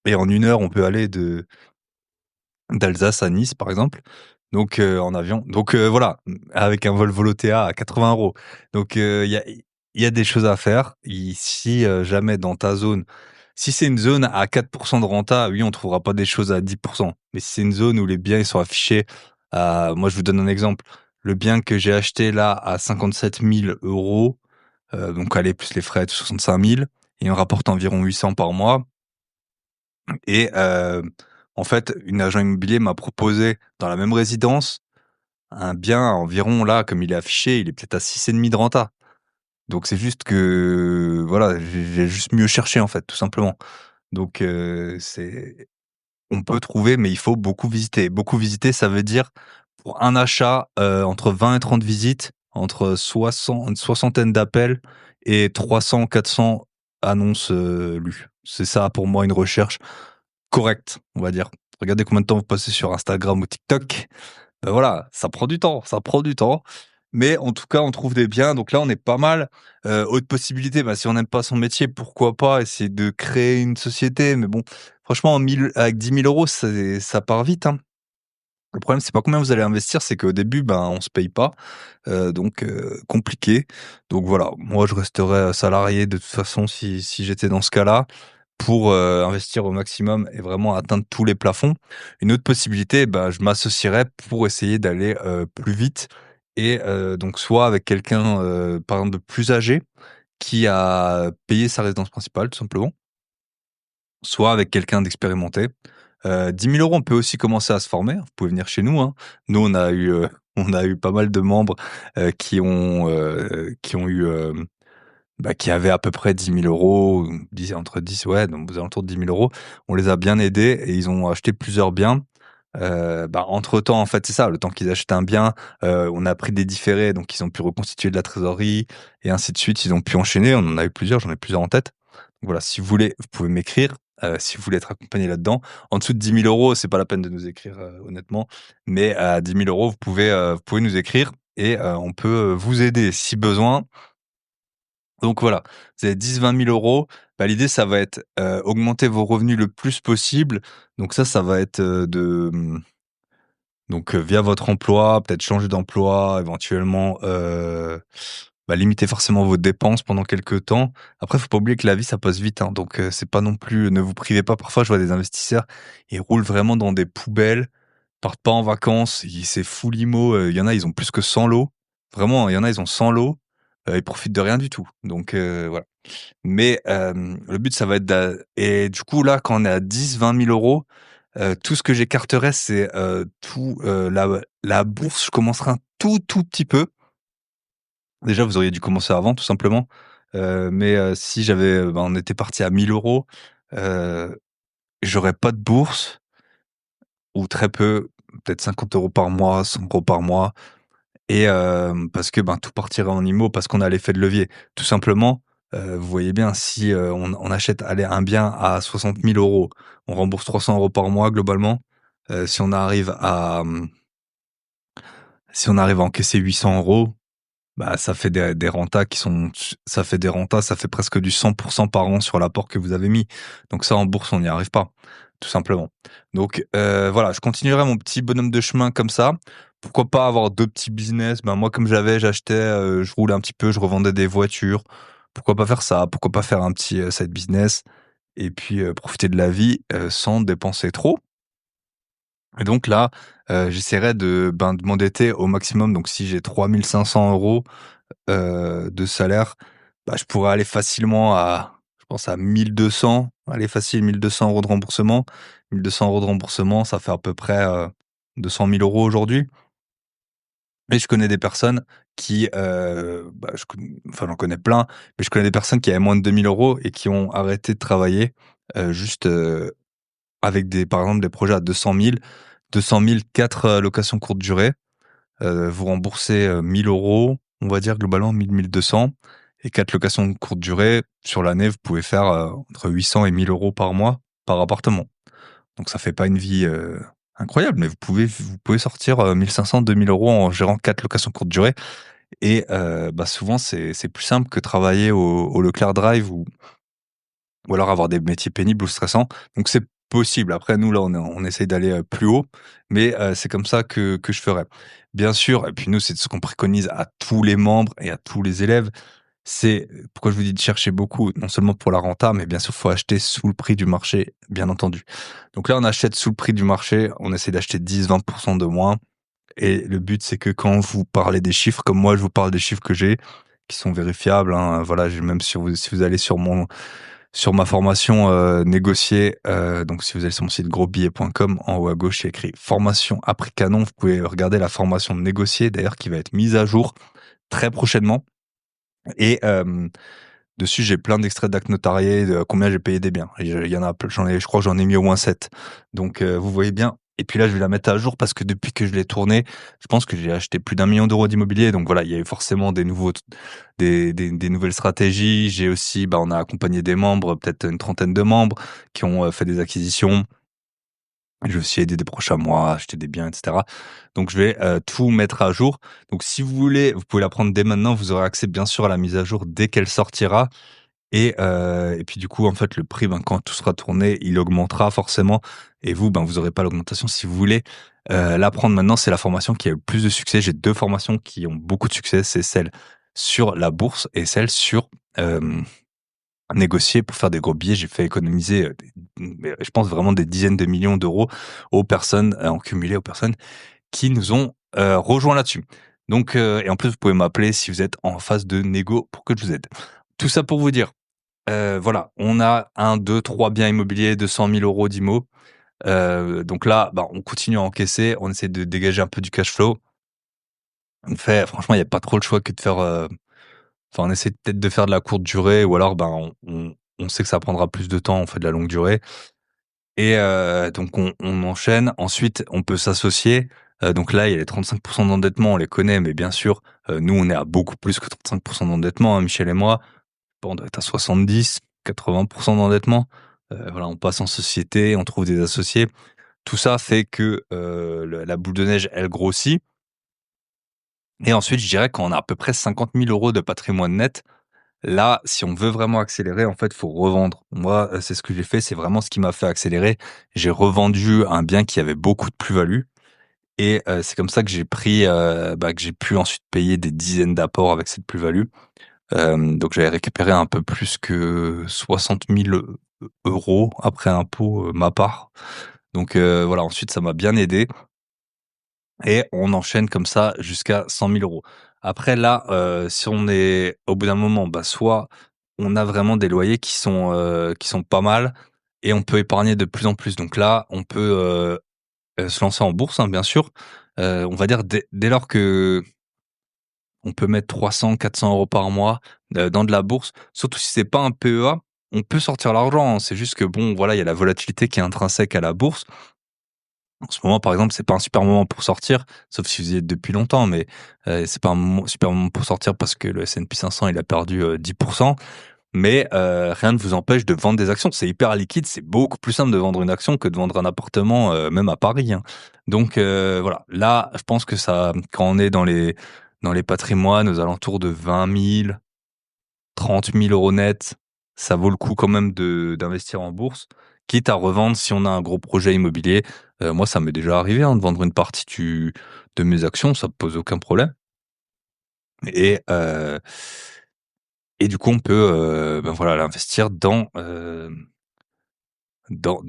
et en 1 heure, on peut aller d'Alsace à Nice, par exemple, donc en avion. Donc voilà, avec un vol Volotea à 80 €. Donc il y a des choses à faire. Si jamais dans ta zone, si c'est une zone à 4 de renta, oui, on trouvera pas des choses à 10. Mais si c'est une zone où les biens ils sont affichés à, moi, je vous donne un exemple. Le bien que j'ai acheté là à 57 000 €, donc allez, plus les frais, 65 000, et on rapporte environ 800 par mois. Et en fait, une agent immobilier m'a proposé dans la même résidence un bien environ là, comme il est affiché, il est peut-être à 6,5 de renta. Donc c'est juste que voilà, j'ai juste mieux cherché en fait, tout simplement. Donc c'est on peut trouver, mais il faut beaucoup visiter. Beaucoup visiter, ça veut dire pour un achat, entre 20 et 30 visites, entre une soixantaine d'appels et 300-400 annonces, lues. C'est ça pour moi une recherche correcte, on va dire. Regardez combien de temps vous passez sur Instagram ou TikTok. Voilà, ça prend du temps, ça prend du temps. Mais en tout cas, on trouve des biens. Donc là, on est pas mal. Autre possibilité, bah, si on n'aime pas son métier, pourquoi pas essayer de créer une société. Mais bon, franchement, avec 10 000 €, ça part vite, hein. Le problème, c'est pas combien vous allez investir, c'est qu'au début, ben, on se paye pas. Donc compliqué. Donc voilà, moi, je resterais salarié de toute façon si j'étais dans ce cas-là, pour, investir au maximum et vraiment atteindre tous les plafonds. Une autre possibilité, bah, je m'associerais pour essayer d'aller, plus vite et donc soit avec quelqu'un, par exemple de plus âgé, qui a payé sa résidence principale tout simplement, soit avec quelqu'un d'expérimenté. 10 000 €, on peut aussi commencer à se former. Vous pouvez venir chez nous, hein. Nous, on a eu pas mal de membres, qui ont eu, bah, qui avaient à peu près 10 000 €, ou 10, entre 10, ouais, donc aux alentours de 10 000 €. On les a bien aidés et ils ont acheté plusieurs biens. Bah, entre-temps, en fait, c'est ça, le temps qu'ils achètent un bien, on a pris des différés, donc ils ont pu reconstituer de la trésorerie et ainsi de suite. Ils ont pu enchaîner. On en a eu plusieurs, j'en ai plusieurs en tête. Voilà, si vous voulez, vous pouvez m'écrire si vous voulez être accompagné là-dedans. En dessous de 10 000 €, c'est pas la peine de nous écrire, honnêtement, mais à 10 000 €, vous pouvez nous écrire et on peut, vous aider si besoin. Donc voilà, vous avez 10 000 à 20 000 €. Bah, l'idée, ça va être, augmenter vos revenus le plus possible. Donc ça va être, via votre emploi, peut-être changer d'emploi, éventuellement, limiter forcément vos dépenses pendant quelques temps. Après, faut pas oublier que la vie, ça passe vite, hein, donc c'est pas non plus ne vous privez pas. Parfois, je vois des investisseurs, ils roulent vraiment dans des poubelles, partent pas en vacances, ils c'est full IMO, il y en a, ils ont plus que 100 lots. Vraiment, il y en a, ils ont 100 lots, ils profitent de rien du tout, donc voilà. Mais le but, ça va être et du coup, là, quand on est à 10 000 à 20 000 €, tout ce que j'écarterais, c'est, la bourse. Je commencerai un tout petit peu. Déjà, vous auriez dû commencer avant, tout simplement. Mais si on était parti à 1 000 €, heu, j'aurais pas de bourse ou très peu, peut-être 50 € par mois, 100 € par mois. Et parce que, tout partirait en IMO, parce qu'on a l'effet de levier. Tout simplement, vous voyez bien, si, on achète, allez, un bien à 60 000 €, on rembourse 300 € par mois globalement. Si on arrive à, si on arrive à encaisser 800 €, ça fait des rentas qui sont ça fait des rentas, ça fait presque du 100 par an sur l'apport que vous avez mis. Donc ça, en bourse, on n'y arrive pas, tout simplement. Donc voilà, je continuerai mon petit bonhomme de chemin comme ça. Pourquoi pas avoir 2 petits business? Moi, comme j'achetais, je roulais un petit peu, je revendais des voitures. Pourquoi pas faire ça? Pourquoi pas faire un petit, side business et puis, profiter de la vie, sans dépenser trop? Et donc là, j'essaierai de m'endetter au maximum. Donc si j'ai 3 500 € de salaire, je pourrais aller facilement à, je pense, à 1 200, allez, facile, 1 200 € de remboursement. 1 200 € de remboursement, ça fait à peu près, 200 000 € aujourd'hui. Et je connais des personnes qui, j'en connais plein, mais je connais des personnes qui avaient moins de 2 000 € et qui ont arrêté de travailler, juste, avec par exemple, des projets à 200 000, 4 locations courte durée. Vous remboursez, 1 000 €, on va dire globalement 1 200, et 4 locations de courte durée. Sur l'année, vous pouvez faire, entre 800 et 1 000 € par mois, par appartement. Donc ça fait pas une vie, incroyable, mais vous pouvez sortir, 1 500-2 000 € en gérant 4 locations courte durée. Et souvent c'est plus simple que travailler au Leclerc Drive, ou alors avoir des métiers pénibles ou stressants. Donc c'est possible. Après nous, là, on essaye d'aller, plus haut, mais c'est comme ça que je ferais. Bien sûr, et puis nous, c'est ce qu'on préconise à tous les membres et à tous les élèves. C'est pourquoi je vous dis de chercher beaucoup, non seulement pour la renta, mais bien sûr, faut acheter sous le prix du marché, bien entendu. Donc là, on achète sous le prix du marché, on essaie d'acheter 10-20 % de moins, et le but, c'est que quand vous parlez des chiffres, comme moi, je vous parle des chiffres que j'ai, qui sont vérifiables, hein. Voilà, j'ai même si vous allez sur ma formation, négocier, donc si vous allez sur mon site grosbillets.com, en haut à gauche, il y a écrit formation à prix canon. Vous pouvez regarder la formation de négocier, d'ailleurs, qui va être mise à jour très prochainement. Et dessus, j'ai plein d'extraits d'actes notariés, de combien j'ai payé des biens. Et il y en a plein, je crois que j'en ai mis au moins 7. Donc vous voyez bien. Et puis là, je vais la mettre à jour parce que depuis que je l'ai tournée, je pense que j'ai acheté plus d'1 million € d'immobilier. Donc voilà, il y a eu forcément des nouvelles stratégies. J'ai aussi, on a accompagné des membres, peut-être une trentaine de membres qui ont, fait des acquisitions. J'ai aussi aidé des proches à moi à acheter des biens, et cetera. Donc je vais, tout mettre à jour. Donc si vous voulez, vous pouvez la prendre dès maintenant. Vous aurez accès, bien sûr, à la mise à jour dès qu'elle sortira. Et puis du coup, en fait, le prix, quand tout sera tourné, il augmentera forcément, et vous, vous aurez pas l'augmentation. Si vous voulez, l'apprendre maintenant, c'est la formation qui a eu le plus de succès. J'ai 2 formations qui ont beaucoup de succès, c'est celle sur la bourse et celle sur, négocier pour faire des gros billets. J'ai fait économiser, mais je pense vraiment des dizaines de millions d'euros aux personnes, en cumulé aux personnes qui nous ont, rejoints là-dessus. Donc et en plus, vous pouvez m'appeler si vous êtes en phase de négo pour que je vous aide. Tout ça pour vous dire, voilà, on a un, 2, 3 biens immobiliers de 100 000 € d'IMO. Donc là, on continue à encaisser, on essaie de dégager un peu du cash flow. Franchement, il y a pas trop le choix que de faire, on essaie peut-être de faire de la courte durée, ou alors, on sait que ça prendra plus de temps, on fait de la longue durée. Et donc on enchaîne. Ensuite, on peut s'associer. Donc là, il y a les 35 % d'endettement, on les connaît, mais bien sûr, nous, on est à beaucoup plus que 35 % d'endettement, hein, Michel et moi. On doit être à 70-80 % d'endettement. voilà, on passe en société, on trouve des associés. Tout ça fait que, le la boule de neige, elle grossit et ensuite, je dirais qu'on a à peu près 50 000 € de patrimoine net. Là, si on veut vraiment accélérer, en fait, faut revendre. Moi, c'est ce que j'ai fait, c'est vraiment ce qui m'a fait accélérer. J'ai revendu un bien qui avait beaucoup de plus-value et c'est comme ça que j'ai pris, que j'ai pu ensuite payer des dizaines d'apports avec cette plus-value. Donc j'avais récupéré un peu plus que 60 000 € après impôt, ma part. Donc voilà, ensuite ça m'a bien aidé et on enchaîne comme ça jusqu'à 100 000 €. Après là, si on est au bout d'un moment, bah, soit on a vraiment des loyers qui sont pas mal et on peut épargner de plus en plus. Donc là, on peut, se lancer en bourse, hein, bien sûr. On va dire dès lors que on peut mettre 300-400 € par mois, dans de la bourse, surtout si c'est pas un PEA, on peut sortir l'argent, hein. C'est juste que bon, voilà, il y a la volatilité qui est intrinsèque à la bourse. En ce moment, par exemple, c'est pas un super moment pour sortir, sauf si vous y êtes depuis longtemps, mais c'est pas un super moment pour sortir parce que le S&P 500, il a perdu, 10. Mais rien ne vous empêche de vendre des actions. C'est hyper liquide, c'est beaucoup plus simple de vendre une action que de vendre un appartement, même à Paris, hein. Donc voilà, là, je pense que ça quand on est dans les patrimoines aux alentours de 20 000, 30 000 € net, ça vaut le coup quand même de d'investir en bourse, quitte à revendre si on a un gros projet immobilier. Moi, ça m'est déjà arrivé, hein, de vendre une partie du de mes actions, ça me pose aucun problème et heu et du coup, on peut, voilà, l'investir dans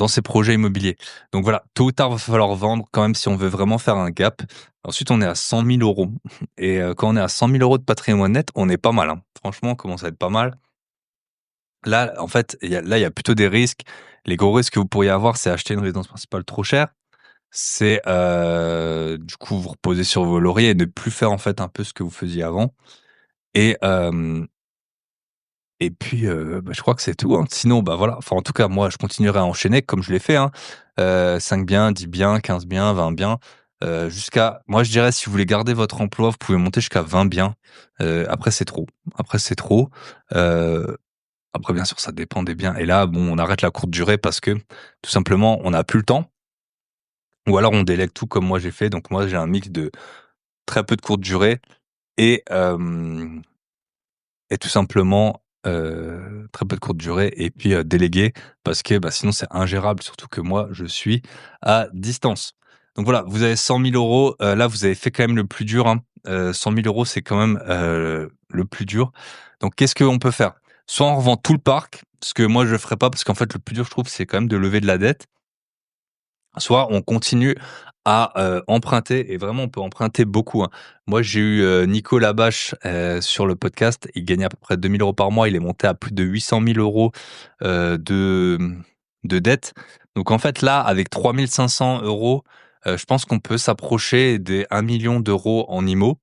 ces projets immobiliers. Donc voilà, tôt ou tard, va falloir vendre quand même si on veut vraiment faire un gap. Ensuite, on est à 100 000 € et quand on est à 100 000 € de patrimoine net, on est pas mal, hein. Franchement, on commence à être pas mal. Là, en fait, il y a plutôt des risques. Les gros risques que vous pourriez avoir, c'est acheter une résidence principale trop chère. C'est, du coup, vous reposer sur vos lauriers et ne plus faire, en fait, un peu ce que vous faisiez avant et hem et puis, je crois que c'est tout, hein. Sinon, bah, voilà, enfin, en tout cas, moi, je continuerai à enchaîner comme je l'ai fait, hein. 5 biens, 10 biens, 15 biens, 20 biens, jusqu'à moi, je dirais, si vous voulez garder votre emploi, vous pouvez monter jusqu'à 20 biens. Après, c'est trop. Après, c'est trop. Heu, Après, bien sûr, ça dépend des biens et là, bon, on arrête la courte durée parce que, tout simplement, on n'a plus le temps ou alors on délègue tout comme moi j'ai fait. Donc moi, j'ai un mix de très peu de courte durée et tout simplement, très peu de courte durée et puis, déléguer parce que, bah, sinon c'est ingérable, surtout que moi je suis à distance. Donc voilà, vous avez 100 000 €, là vous avez fait quand même le plus dur, hein. 100 000 € c'est quand même, le plus dur. Donc qu'est-ce qu'on peut faire? Soit on revend tout le parc, ce que moi je ferai pas parce qu'en fait le plus dur je trouve c'est quand même de lever de la dette. Soit on continue à, emprunter et vraiment on peut emprunter beaucoup, hein. Moi j'ai eu, Nico Labache, sur le podcast. Il gagnait à peu près 2 000 € par mois. Il est monté à plus de 800 000 €, de dette. Donc en fait là, avec 3 500 €, je pense qu'on peut s'approcher des 1 million d'euros en IMO.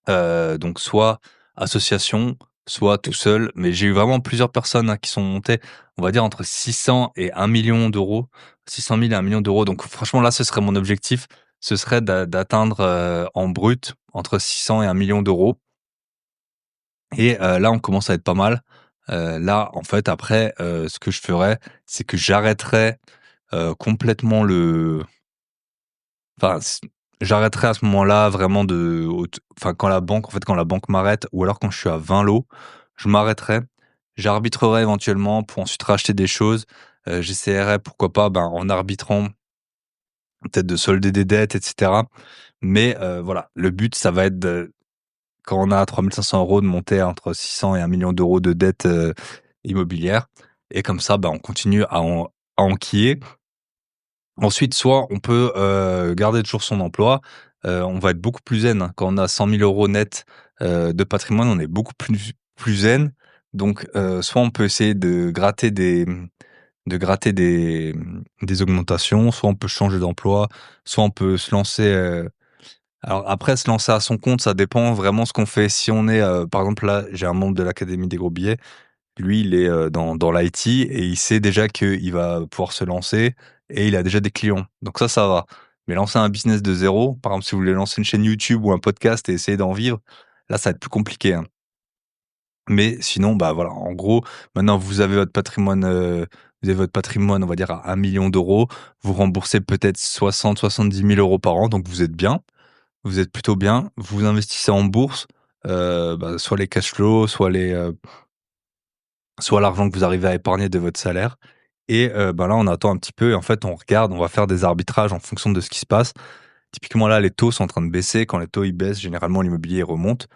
Donc soit association, soit tout seul, mais j'ai eu vraiment plusieurs personnes, hein, qui sont montées, on va dire entre 600 et 1 million d'euros, 600 000 et 1 million d'euros. Donc franchement là, ce serait mon objectif, ce serait d'atteindre, en brut entre 600 et 1 million d'euros et là, on commence à être pas mal. Là, en fait, après, ce que je ferais, c'est que j'arrêterais, complètement le enfin, j'arrêterai à ce moment-là vraiment de enfin, quand la banque m'arrête ou alors quand je suis à 20 lots, je m'arrêterai. J'arbitrerai éventuellement pour ensuite racheter des choses. J'essaierai pourquoi pas, ben, en arbitrant, peut-être de solder des dettes et cetera. Mais voilà, le but ça va être de quand on a 3 500 € de monter entre 600 et 1 million d'euros de dettes, immobilières et comme ça, ben, on continue à enquiller. Ensuite, soit on peut, garder toujours son emploi, on va être beaucoup plus zen, hein. Quand on a 100 000 € net, de patrimoine, on est beaucoup plus zen. Donc, soit on peut essayer de gratter des augmentations, soit on peut changer d'emploi, soit on peut se lancer, alors après se lancer à son compte, ça dépend vraiment ce qu'on fait. Si on est, par exemple là, j'ai un membre de l'académie des gros billets, lui, il est, dans l'IT et il sait déjà qu'il va pouvoir se lancer et il a déjà des clients. Donc ça va. Mais lancer un business de zéro, par exemple, si vous voulez lancer une chaîne YouTube ou un podcast et essayer d'en vivre, là, ça va être plus compliqué, hein. Mais sinon, bah, voilà, en gros, maintenant vous avez votre patrimoine, vous avez votre patrimoine, on va dire, à 1 000 000 €, vous remboursez peut-être 60-70 000 € par an, donc vous êtes bien, vous êtes plutôt bien. Vous investissez en bourse, soit les cash flows, soit l'argent que vous arrivez à épargner de votre salaire et là, on attend un petit peu et en fait, on regarde, on va faire des arbitrages en fonction de ce qui se passe. Typiquement, là, les taux sont en train de baisser. Quand les taux, ils baissent, généralement, l'immobilier remonte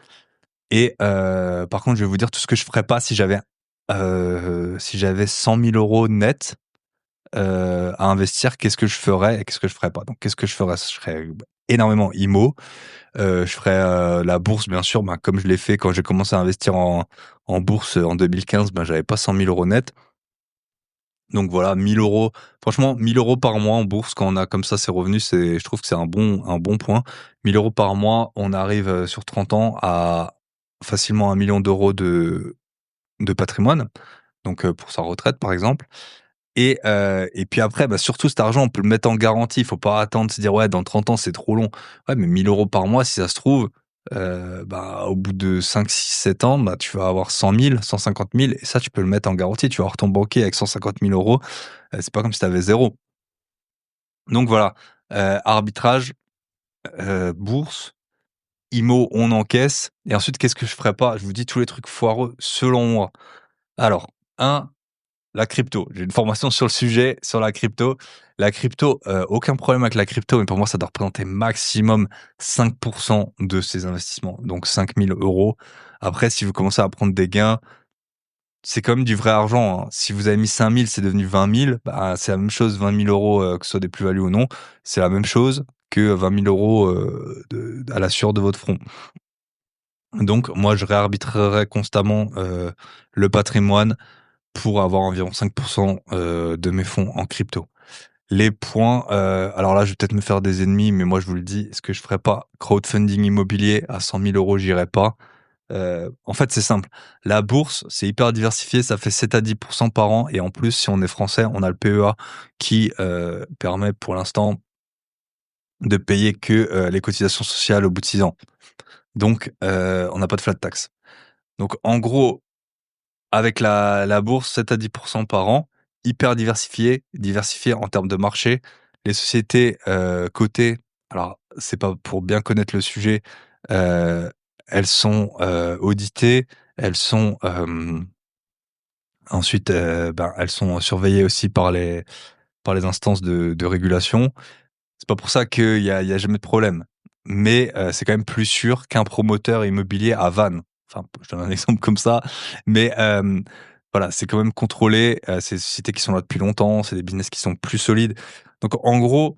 et par contre, je vais vous dire tout ce que je ferais pas si j'avais 100 000 € net, à investir. Qu'est-ce que je ferais et qu'est-ce que je ferais pas? Donc qu'est-ce que je ferais? Je ferais énormément IMO, je ferais, la bourse, bien sûr, comme je l'ai fait quand j'ai commencé à investir en bourse, en 2015, j'avais pas 100 000 € net. Donc voilà, 1 000 €, franchement 1 000 € par mois en bourse quand on a comme ça ses revenus, je trouve que c'est un bon point. 1 000 € par mois, on arrive, sur 30 ans à facilement 1 million d'euros de patrimoine, donc pour sa retraite, par exemple et puis après, surtout cet argent, on peut le mettre en garantie. Il faut pas attendre, se dire: «Ouais, dans 30 ans, c'est trop long». Ouais, mais 1 000 € par mois, si ça se trouve, au bout de 5, 6, 7 ans, tu vas avoir 100 000, 150 000 et ça, tu peux le mettre en garantie. Tu vas avoir ton banquier avec 150 000 €, c'est pas comme si tu avais 0. Donc voilà, arbitrage, bourse, IMO, on encaisse et ensuite, qu'est-ce que je ferais pas? Je vous dis tous les trucs foireux selon moi. Alors, un la crypto. J'ai une formation sur le sujet, sur la crypto. La crypto, aucun problème avec la crypto, mais pour moi, ça doit représenter maximum 5 de ses investissements, donc 5 000 €. Après, si vous commencez à prendre des gains, c'est comme du vrai argent, hein. Si vous avez mis 5 000, c'est devenu 20 000, c'est la même chose, 20 000 €, que ce soit des plus-values ou non, c'est la même chose que 20 000 €, à la sueur de votre front. Donc moi, je réarbitrerai constamment, le patrimoine pour avoir environ 5 de mes fonds en crypto. Les points, alors là, je vais peut-être me faire des ennemis, mais moi, je vous le dis, ce que je ferai pas, crowdfunding immobilier à 100 000 €, j'irai pas. En fait, c'est simple. La bourse, c'est hyper diversifié, ça fait 7 à 10 par an et en plus, si on est français, on a le PEA qui, permet pour l'instant de payer que, les cotisations sociales au bout de 6 ans. Donc, on n'a pas de flat tax. Donc en gros, avec la bourse, 7 à 10 par an, hyper diversifié en termes de marché. Les sociétés, cotées, alors c'est pas pour bien connaître le sujet, heu, elles sont, auditées, elles sont, ensuite, elles sont surveillées aussi par les instances de régulation. C'est pas pour ça qu'il y a jamais de problème. Mais, c'est quand même plus sûr qu'un promoteur immobilier à Vannes. Enfin, je donne un exemple comme ça, mais, voilà, c'est quand même contrôlé, c'est des sociétés qui sont là depuis longtemps, c'est des business qui sont plus solides. Donc en gros,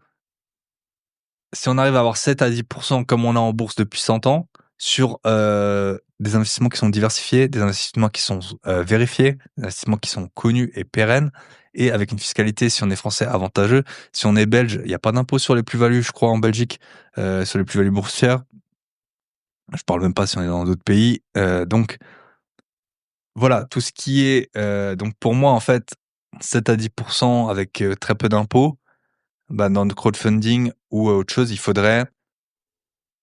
si on arrive à avoir 7 à 10 comme on a en bourse depuis 100 ans, sur, des investissements qui sont diversifiés, des investissements qui sont, vérifiés, des investissements qui sont connus et pérennes et avec une fiscalité, si on est français, avantageuse. Si on est belge, il y a pas d'impôt sur les plus-values, je crois, en Belgique, sur les plus-values boursières. Je parle même pas si on est dans d'autres pays, donc voilà, tout ce qui est, donc pour moi, en fait, 7 à 10 avec, très peu d'impôts, dans le crowdfunding ou, autre chose, il faudrait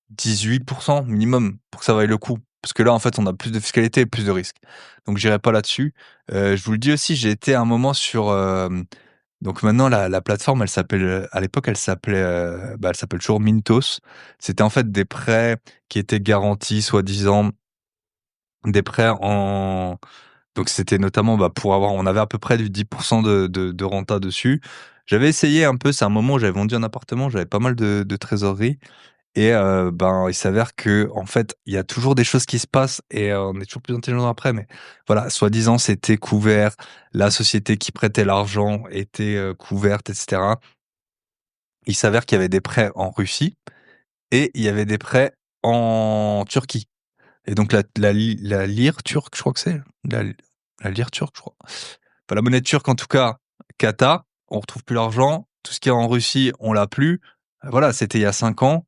18 minimum pour que ça vaille le coup. Parce que là, en fait, on a plus de fiscalité et plus de risques. Donc j'irai pas là-dessus. Je vous le dis aussi, j'ai été un moment sur, donc maintenant la plateforme, elle s'appelle, à l'époque, elle s'appelle toujours Mintos. C'était en fait des prêts qui étaient garantis soi-disant, des prêts en donc c'était notamment, pour avoir on avait à peu près du 10 de renta dessus. J'avais essayé un peu, c'est un moment où j'avais vendu un appartement, j'avais pas mal de trésorerie et il s'avère que en fait, il y a toujours des choses qui se passent et on est toujours plus intelligent après, mais voilà, soi-disant, c'était couvert, la société qui prêtait l'argent était, couverte et cetera. Il s'avère qu'il y avait des prêts en Russie et il y avait des prêts en Turquie et donc la lire turque, je crois que c'est? La la lire turque, je crois. Enfin, la monnaie turque, en tout cas, Kata, on retrouve plus l'argent. Tout ce qui est en Russie, on l'a plus. Voilà, c'était il y a 5 ans,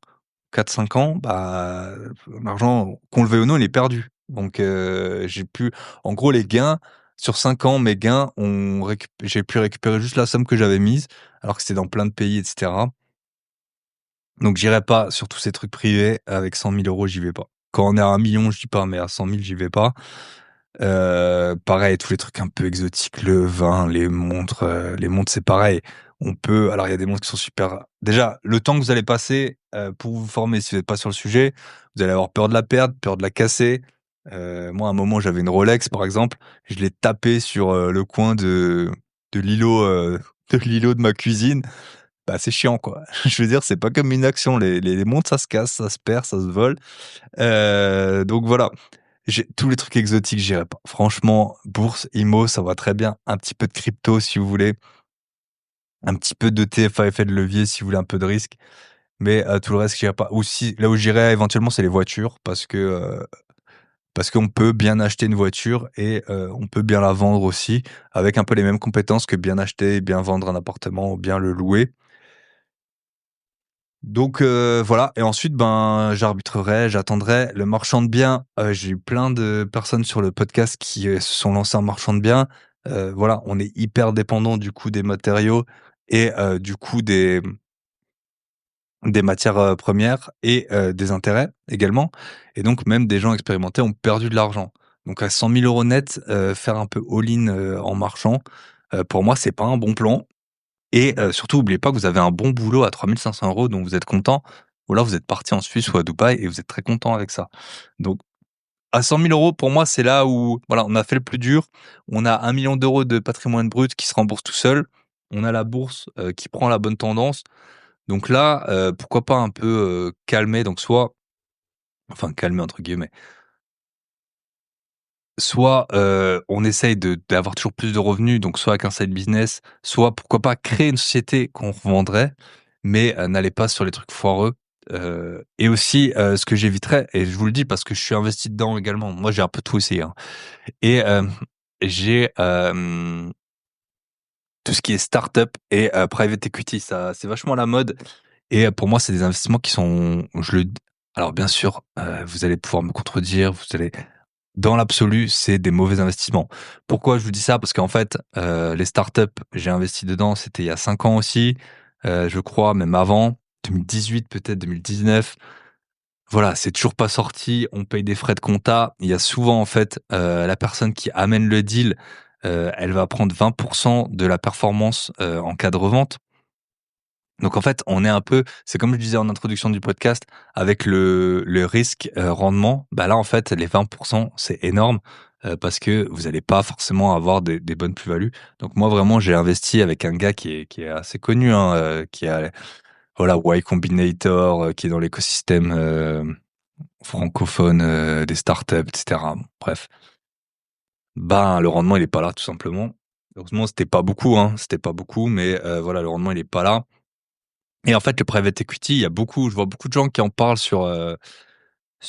4 5 ans, l'argent, qu'on le veuille ou non, il est perdu. Donc, j'ai pu en gros, les gains sur 5 ans, mes gains j'ai pu récupérer juste la somme que j'avais mise, alors que c'était dans plein de pays et cetera. Donc j'irai pas sur tous ces trucs privés avec 100 000 €, j'y vais pas. Quand on est à 1 million, je dis pas, mais à 100 000, j'y vais pas. Pareil, tous les trucs un peu exotiques, le vin, les montres, c'est pareil. On peut alors il y a des montres qui sont super déjà, le temps que vous allez passer, pour vous former, si vous êtes pas sur le sujet, vous allez avoir peur de la perdre, peur de la casser. Moi, à un moment, j'avais une Rolex, par exemple, je l'ai tapée sur, le coin de l'îlot, de l'îlot de ma cuisine. Bah, c'est chiant, quoi. Je veux dire, c'est pas comme une action. Les montres, ça se casse, ça se perd, ça se vole. Donc voilà. J'ai tous les trucs exotiques, j'irai pas. Franchement, bourse, IMO, ça va très bien. Un petit peu de crypto si vous voulez, un petit peu d'ETF à effet de levier si vous voulez un peu de risque, mais tout le reste, j'irai pas. Ou si là où j'irai éventuellement, c'est les voitures parce qu'on peut bien acheter une voiture et on peut bien la vendre aussi avec un peu les mêmes compétences que bien acheter et bien vendre un appartement ou bien le louer. Donc voilà et ensuite, ben, j'arbitrerai, j'attendrai. Le marchand de biens, j'ai eu plein de personnes sur le podcast qui, se sont lancés en marchand de biens. Voilà, on est hyper dépendant du coût des matériaux et du coût des matières, premières et des intérêts également et donc même des gens expérimentés ont perdu de l'argent. Donc à 100 000 € net, faire un peu all-in, en marchand, pour moi, c'est pas un bon plan. Et surtout, oubliez pas que vous avez un bon boulot à 3 500 € dont vous êtes content, ou alors vous êtes parti en Suisse ou à Dubaï et vous êtes très content avec ça. Donc à 100 000 € pour moi, c'est là où voilà, on a fait le plus dur. On a 1 million d'euros de patrimoine brut qui se rembourse tout seul. On a la bourse, qui prend la bonne tendance. Donc là, pourquoi pas un peu, calmer, donc soit enfin «calmer» entre guillemets, soit, on essaye de d'avoir toujours plus de revenus, donc soit avec un side business, soit pourquoi pas créer une société qu'on revendrait, mais n'allez pas sur les trucs foireux. Et aussi, ce que j'éviterais et je vous le dis parce que je suis investi dedans également. Moi, j'ai un peu tout essayé, hein et j'ai, tout ce qui est start-up et private equity, ça c'est vachement la mode et pour moi, c'est des investissements qui sont je le d alors bien sûr, vous allez pouvoir me contredire, vous allez dans l'absolu, c'est des mauvais investissements. Pourquoi je vous dis ça? Parce qu'en fait, les startups, j'ai investi dedans, c'était il y a 5 ans aussi, je crois, même avant, 2018 peut-être, 2019. Voilà, c'est toujours pas sorti, on paye des frais de compta. Il y a souvent, en fait, la personne qui amène le deal, elle va prendre 20 de la performance, en cas de revente. Donc en fait, on est un peu c'est comme je disais en introduction du podcast, avec le risque, rendement, bah, là, en fait, les 20 c'est énorme, parce que vous allez pas forcément avoir des bonnes plus-values. Donc moi, vraiment, j'ai investi avec un gars qui est assez connu, hein, qui a voilà, Y Combinator, qui est dans l'écosystème, francophone, des startups et cetera. Bon, bref. Ben, le rendement, il est pas là, tout simplement. Heureusement, c'était pas beaucoup, hein, c'était pas beaucoup, mais voilà, le rendement, il est pas là. Et en fait, le private equity, il y a beaucoup je vois beaucoup de gens qui en parlent sur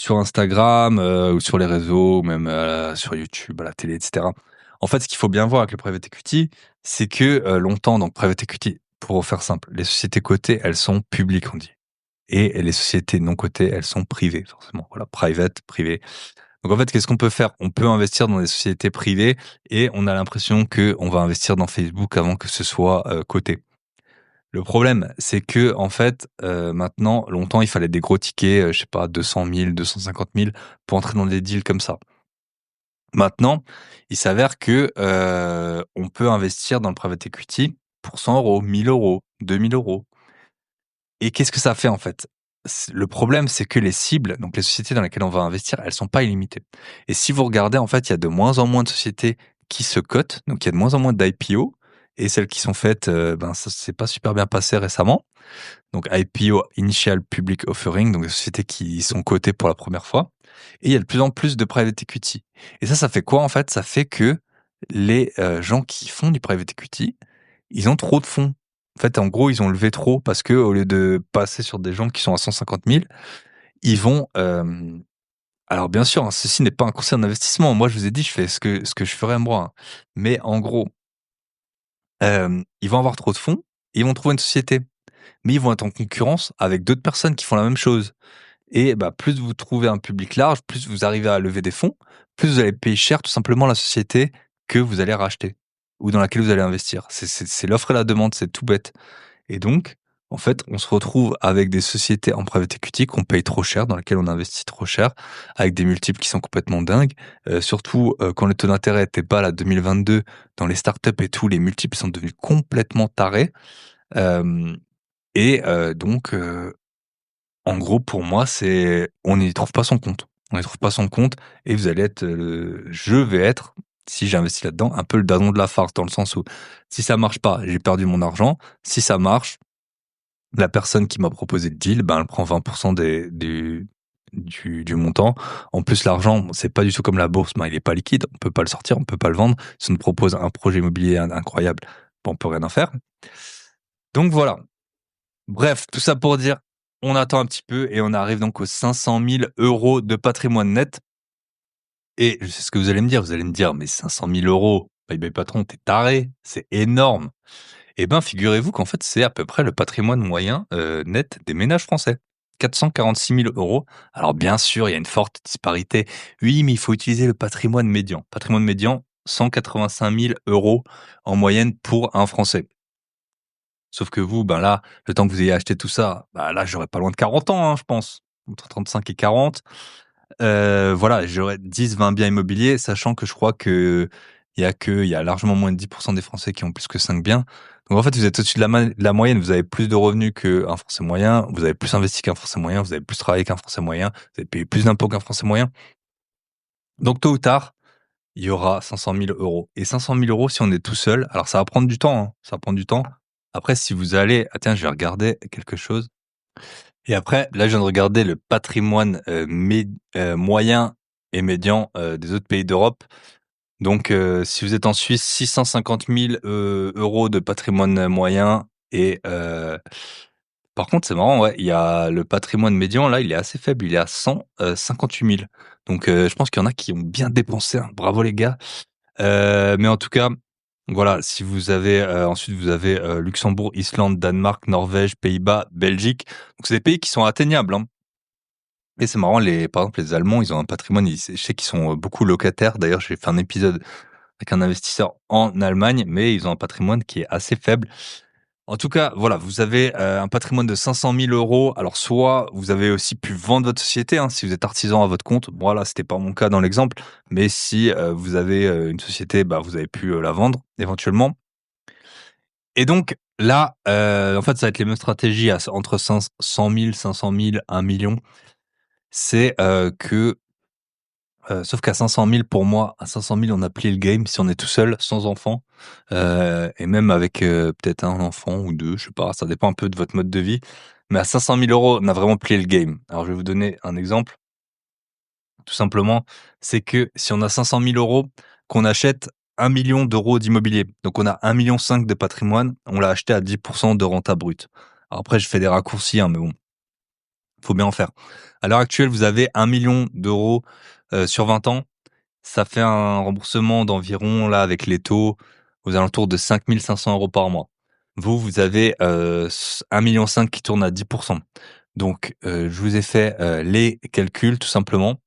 Instagram, ou sur les réseaux ou même, sur YouTube, à la télé et cetera. En fait, ce qu'il faut bien voir avec le private equity, c'est que, longtemps donc private equity, pour faire simple, les sociétés cotées, elles sont publiques, on dit et les sociétés non cotées, elles sont privées forcément. Voilà, private, privé. Donc en fait, qu'est-ce qu'on peut faire? On peut investir dans des sociétés privées et on a l'impression qu'on va investir dans Facebook avant que ce soit, coté. Le problème, c'est que en fait, maintenant, longtemps, il fallait des gros tickets, je sais pas 200 000, 250 000 pour entrer dans des deals comme ça. Maintenant, il s'avère que, on peut investir dans le private equity pour 100 €, 1 000 €, 2 000 €. Et qu'est-ce que ça fait en fait? Le problème, c'est que les cibles, donc les sociétés dans lesquelles on va investir, elles sont pas illimitées. Et si vous regardez, en fait, il y a de moins en moins de sociétés qui se cotent, donc il y a de moins en moins d'IPO et celles qui sont faites, ben, ça s'est pas super bien passé récemment. Donc IPO, Initial Public Offering, donc des sociétés qui sont cotées pour la première fois. Et il y a de plus en plus de private equity. Et ça fait quoi en fait? Ça fait que les gens qui font du private equity, ils ont trop de fonds. En fait, en gros, ils ont levé trop parce que au lieu de passer sur des gens qui sont à 150 000, ils vont. Alors bien sûr, hein, ceci n'est pas un conseil d'investissement. Moi, je vous ai dit, je fais ce que je ferais moi, hein. Mais en gros, ils vont avoir trop de fonds et ils vont trouver une société. Mais ils vont être en concurrence avec d'autres personnes qui font la même chose. Et bah, plus vous trouvez un public large, plus vous arrivez à lever des fonds, plus vous allez payer cher tout simplement la société que vous allez racheter ou dans laquelle vous allez investir. C'est l'offre et la demande, c'est tout bête. Et donc, En fait, on se retrouve avec des sociétés en private equity qu'on paye trop cher, dans lesquelles on investit trop cher, avec des multiples qui sont complètement dingues. Surtout, quand le taux d'intérêt était bas, là, 2022, dans les startups et tout, les multiples sont devenus complètement tarés. Hem donc en gros, pour moi, c'est on n'y trouve pas son compte. On n'y trouve pas son compte et vous allez être, je vais être, si j'investis là-dedans, un peu le dindon de la farce, dans le sens où si ça marche pas, j'ai perdu mon argent. Si ça marche, la personne qui m'a proposé le deal, ben, elle prend 20 du montant. En plus, l'argent, c'est pas du tout comme la bourse, ben, il est pas liquide, on peut pas le sortir, on peut pas le vendre. Si on nous propose un projet immobilier incroyable, ben, on peut rien en faire. Donc voilà. Bref, tout ça pour dire, on attend un petit peu et on arrive donc aux 500 000 € de patrimoine net. Et je sais ce que vous allez me dire. Vous allez me dire: «Mais 500 000 €, bye patron, t'es taré, c'est énorme». Eh ben, figurez-vous qu'en fait, c'est à peu près le patrimoine moyen, net des ménages français. 446 000 €. Alors bien sûr, il y a une forte disparité. Oui, mais il faut utiliser le patrimoine médian. Patrimoine médian, 185 000 € en moyenne pour un Français. Sauf que vous, ben là, le temps que vous ayez acheté tout ça, bah là, j'aurais pas loin de 40 ans, hein, je pense. Entre 35 et 40. Voilà, j'aurais 10-20 biens immobiliers, sachant que je crois qu'il y a largement moins de 10 des Français qui ont plus que 5 biens. Donc en fait, vous êtes au-dessus de la moyenne, vous avez plus de revenus qu'un Français moyen, vous avez plus investi qu'un Français moyen, vous avez plus travaillé qu'un Français moyen, vous avez payé plus d'impôts qu'un Français moyen. Donc tôt ou tard, il y aura 500 000 €. Et 500 000 € si on est tout seul, alors ça va prendre du temps, hein, ça va prendre du temps. Après, si vous allez, ah tiens, je vais regarder quelque chose. Et après, là, je viens de regarder le patrimoine moyen et médian des autres pays d'Europe. Donc, si vous êtes en Suisse, 650 000 € de patrimoine moyen. Et par contre, c'est marrant, ouais, il y a le patrimoine médian, là, il est assez faible, il est à 158 000. Donc, je pense qu'il y en a qui ont bien dépensé, hein. Bravo les gars. Mais en tout cas, voilà, si vous avez, ensuite vous avez, Luxembourg, Islande, Danemark, Norvège, Pays-Bas, Belgique. Donc c'est des pays qui sont atteignables, hein. Et c'est marrant, par exemple, les Allemands, ils ont un patrimoine, je sais qu'ils sont, beaucoup locataires. D'ailleurs, j'ai fait un épisode avec un investisseur en Allemagne, mais ils ont un patrimoine qui est assez faible. En tout cas, voilà, vous avez, un patrimoine de 500 000 €. Alors soit vous avez aussi pu vendre votre société, hein, si vous êtes artisan à votre compte. Voilà, c'était pas mon cas dans l'exemple, mais si, vous avez, une société, bah, vous avez pu, la vendre éventuellement. Et donc là, en fait, ça va être les mêmes stratégies entre 100 000, 500 000, 1 000 000. C'est, sauf qu'à 500 000 pour moi, à 500 000 on a plié le game si on est tout seul, sans enfant, et même avec, peut-être un enfant ou 2, je sais pas, ça dépend un peu de votre mode de vie. Mais à 500 000 € on a vraiment plié le game. Alors je vais vous donner un exemple, tout simplement, c'est que si on a 500 000 €, qu'on achète 1 million d'euros d'immobilier, donc on a 1,5 million de patrimoine, on l'a acheté à 10 de renta brute. Alors après je fais des raccourcis, hein, mais bon, faut bien en faire. À l'heure actuelle, vous avez 1 million d'euros sur 20 ans. Ça fait un remboursement d'environ, là, avec les taux, aux alentours de 5 500 € par mois. Vous, vous avez, 1,5 million qui tourne à 10. Donc, je vous ai fait, les calculs tout simplement.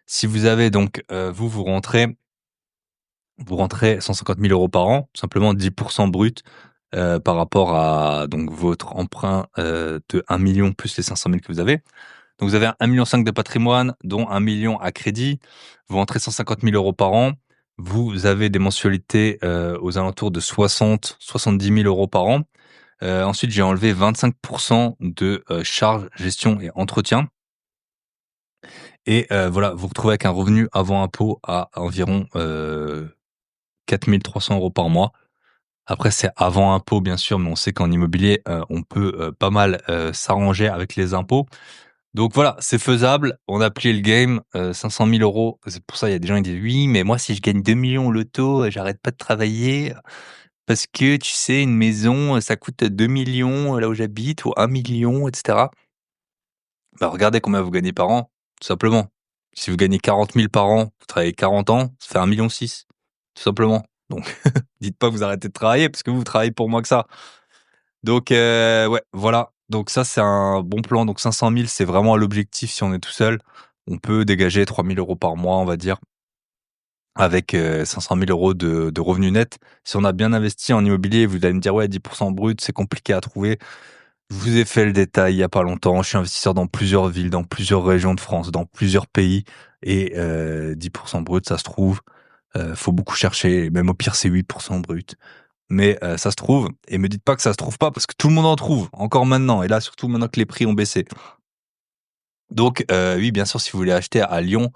Si vous avez donc, vous rentrez 150 000 € par an, tout simplement 10 brut, par rapport à donc votre emprunt, de 1 million plus les 500 000 que vous avez. Donc vous avez 1,5 million de patrimoine, dont 1 million à crédit. Vous rentrez 150 000 € par an. Vous avez des mensualités, aux alentours de 60-70 000 € par an. Ensuite, j'ai enlevé 25 de, charges, gestion et entretien. Et voilà, vous vous retrouvez avec un revenu avant impôt à environ, 4 300 € par mois. Après, c'est avant impôt, bien sûr, mais on sait qu'en immobilier, on peut, pas mal, s'arranger avec les impôts. Donc voilà, c'est faisable. On a plié le game, 500 000 €. C'est pour ça, il y a des gens qui disent: «Oui, mais moi, si je gagne 2 millions au loto, j'arrête pas de travailler, parce que tu sais, une maison, ça coûte 2 millions là où j'habite, ou 1 million, et cetera». Bah, regardez combien vous gagnez par an, tout simplement. Si vous gagnez 40 000 par an, vous travaillez 40 ans, ça fait 1,6 million, tout simplement. Donc dites pas que vous arrêtez de travailler, parce que vous travaillez pour moins que ça. Donc ouais, voilà. Donc ça, c'est un bon plan. Donc 500 000, c'est vraiment l'objectif si on est tout seul. On peut dégager 3 000 € par mois, on va dire, avec, 500 000 € de revenus nets. Si on a bien investi en immobilier, vous allez me dire: «Ouais, 10 brut, c'est compliqué à trouver». Je vous ai fait le détail il y a pas longtemps. Je suis investisseur dans plusieurs villes, dans plusieurs régions de France, dans plusieurs pays et 10 brut, ça se trouve. Faut beaucoup chercher, même au pire, c'est 8 brut. Mais ça se trouve et me dites pas que ça se trouve pas parce que tout le monde en trouve, encore maintenant et là, surtout maintenant que les prix ont baissé. Donc oui, bien sûr, si vous voulez acheter à Lyon,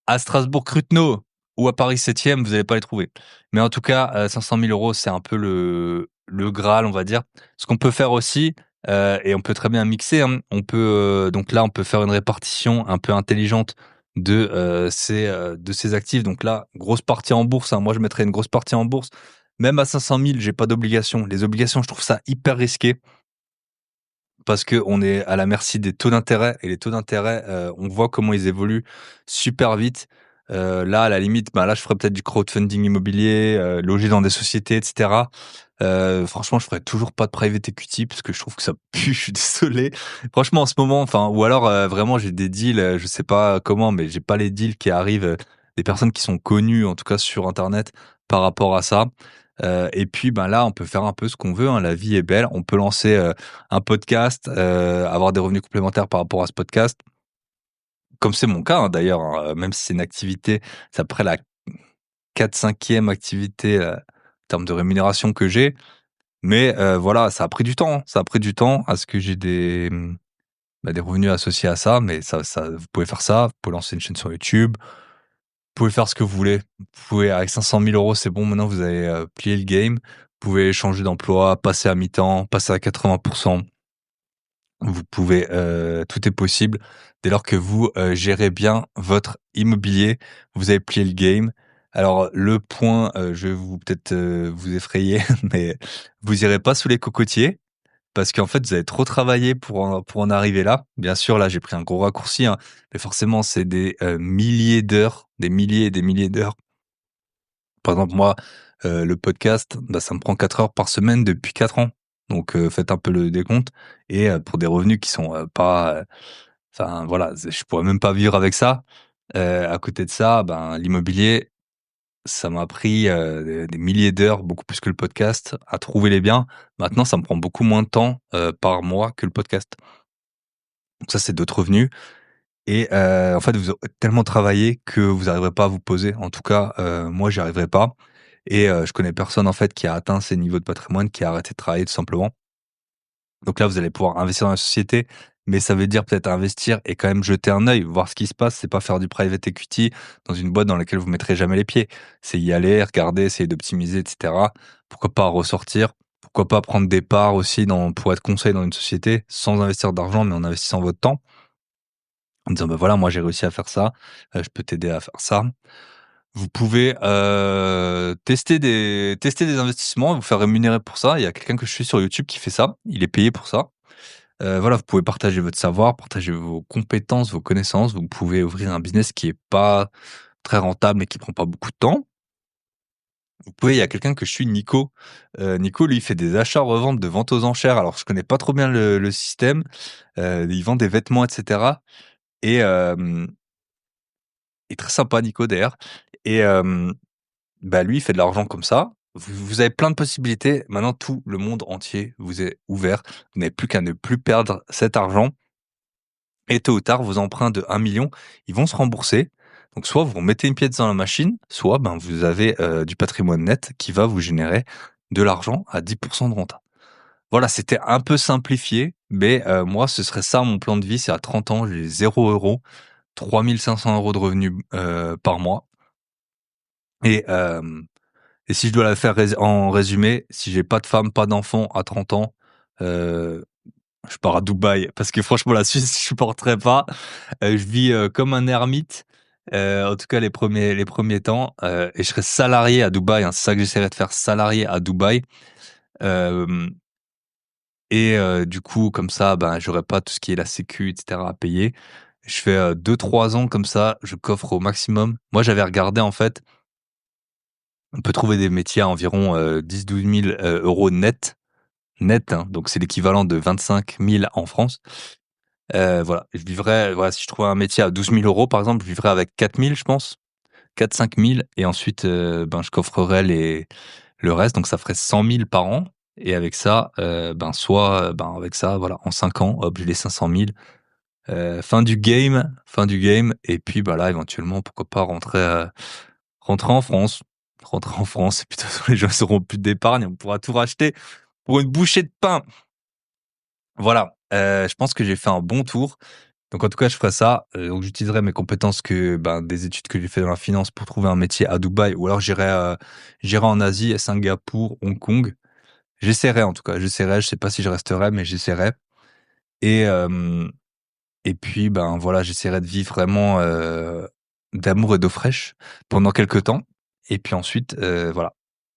à Strasbourg-Cruteno ou à Paris 7e, vous allez pas les trouver. Mais en tout cas, 500 000 €, c'est un peu le graal, on va dire. Ce qu'on peut faire aussi, et on peut très bien mixer, hein, on peut, donc là, on peut faire une répartition un peu intelligente de ces actifs. Donc là, grosse partie en bourse, hein. Moi, je mettrais une grosse partie en bourse. Même à 500 000, j'ai pas d'obligation. Les obligations, je trouve ça hyper risqué. Parce qu'on est à la merci des taux d'intérêt et les taux d'intérêt, on voit comment ils évoluent super vite. Là, à la limite, bah, là, je ferais peut-être du crowdfunding immobilier, loger dans des sociétés et cetera. Franchement, je ferais toujours pas de private equity parce que je trouve que ça pue, je suis désolé. Franchement, en ce moment, enfin ou alors, vraiment, j'ai des deals, je sais pas comment, mais j'ai pas les deals qui arrivent, des personnes qui sont connues, en tout cas sur internet, par rapport à ça. Et puis, ben, là, on peut faire un peu ce qu'on veut, hein. La vie est belle. On peut lancer, un podcast, avoir des revenus complémentaires par rapport à ce podcast. Comme c'est mon cas, hein, d'ailleurs, hein, même si c'est une activité, c'est après la 4 5e activité, en termes de rémunération que j'ai. Mais, voilà, ça a pris du temps, hein. Ça a pris du temps à ce que j'ai des revenus associés à ça, mais ça vous pouvez faire ça, vous pouvez lancer une chaîne sur YouTube, vous pouvez faire ce que vous voulez. Vous pouvez avec 500 000 €, c'est bon, maintenant vous avez, plié le game. Vous pouvez changer d'emploi, passer à mi-temps, passer à 80. Vous pouvez, tout est possible dès lors que vous, gérez bien votre immobilier. Vous avez plié le game. Alors le point, je vais vous peut-être, vous effrayer, mais vous irez pas sous les cocotiers parce qu'en fait, vous avez trop travaillé pour en arriver là. Bien sûr, là, j'ai pris un gros raccourci, hein, mais forcément, c'est des, milliers d'heures, des milliers et des milliers d'heures. Par exemple, moi, le podcast, bah, ça me prend 4 heures par semaine depuis 4 ans. Donc, faites un peu le décompte et pour des revenus qui sont, pas, enfin voilà, je pourrais même pas vivre avec ça. À côté de ça, ben, l'immobilier, ça m'a pris, des milliers d'heures, beaucoup plus que le podcast, à trouver les biens. Maintenant, ça me prend beaucoup moins de temps, par mois que le podcast. Donc ça, c'est d'autres revenus et en fait, vous aurez tellement travaillé que vous arriverez pas à vous poser. En tout cas, moi, j'y arriverai pas et je connais personne, en fait, qui a atteint ces niveaux de patrimoine, qui a arrêté de travailler tout simplement. Donc là, vous allez pouvoir investir dans la société, mais ça veut dire peut-être investir et quand même jeter un œil, voir ce qui se passe. C'est pas faire du private equity dans une boîte dans laquelle vous mettrez jamais les pieds. C'est y aller, regarder, essayer d'optimiser, et cetera. Pourquoi pas ressortir? Pourquoi pas prendre des parts aussi pour être conseiller dans une société sans investir d'argent, mais en investissant votre temps? En disant: «Bah, voilà, moi j'ai réussi à faire ça, je peux t'aider à faire ça». Vous pouvez, tester des investissements, vous faire rémunérer pour ça. Il y a quelqu'un que je suis sur YouTube qui fait ça, il est payé pour ça. Voilà, vous pouvez partager votre savoir, partager vos compétences, vos connaissances. Vous pouvez ouvrir un business qui est pas très rentable, mais qui prend pas beaucoup de temps. Vous pouvez il y a quelqu'un que je suis, Nico. Nico, lui, il fait des achats-reventes de vente aux enchères. Alors je connais pas trop bien le système, il vend des vêtements et cetera et il est très sympa Nico d'ailleurs et bah, lui, il fait de l'argent comme ça. Vous avez plein de possibilités. Maintenant, tout le monde entier vous est ouvert. Vous n'avez plus qu'à ne plus perdre cet argent et tôt ou tard, vos emprunts de 1 million, ils vont se rembourser. Donc soit vous mettez une pièce dans la machine, soit, ben, vous avez, du patrimoine net qui va vous générer de l'argent à 10 de renta. Voilà, c'était un peu simplifié, mais moi, ce serait ça mon plan de vie. C'est à 30 ans, j'ai 0 €, 3 500 € de revenus, par mois et si je dois la faire en résumé, si j'ai pas de femme, pas d'enfant à 30 ans, heu, je pars à Dubaï parce que franchement la Suisse, je supporterais pas. Je vis, comme un ermite, en tout cas les premiers temps, et je serai salarié à Dubaï, hein. C'est ça que j'essaierai de faire, salarié à Dubaï, hem et du coup comme ça, ben, j'aurai pas tout ce qui est la sécu et cetera à payer. Je fais, 2-3 ans comme ça, je coffre au maximum. Moi j'avais regardé en fait, on peut trouver des métiers à environ, 10-12 000 € net, hein, donc c'est l'équivalent de 25 000 en France. Voilà, je vivrais voilà, si je trouvais un métier à 12 000 € par exemple, je vivrais avec 4 000 je pense, 4-5 000 et ensuite, ben, je coffrerais le reste, donc ça ferait 100 000 par an. et avec ça, soit, avec ça, voilà, en 5 ans, hop, j'ai les 500 000. Fin du game et puis, bah, là, éventuellement, pourquoi pas rentrer en France. Rentrer en France et puis de toute façon, les gens ils auront plus d'épargne, on pourra tout racheter pour une bouchée de pain. Voilà, je pense que j'ai fait un bon tour. Donc en tout cas, je ferai ça, donc j'utiliserai mes compétences des études que j'ai fait dans la finance pour trouver un métier à Dubaï ou alors j'irai en Asie, à Singapour, Hong Kong. J'essaierai en tout cas, j'essaierai, je sais pas si je resterai, mais j'essaierai et hem et puis, voilà, j'essaierai de vivre vraiment, d'amour et d'eau fraîche pendant quelque temps et puis ensuite, voilà,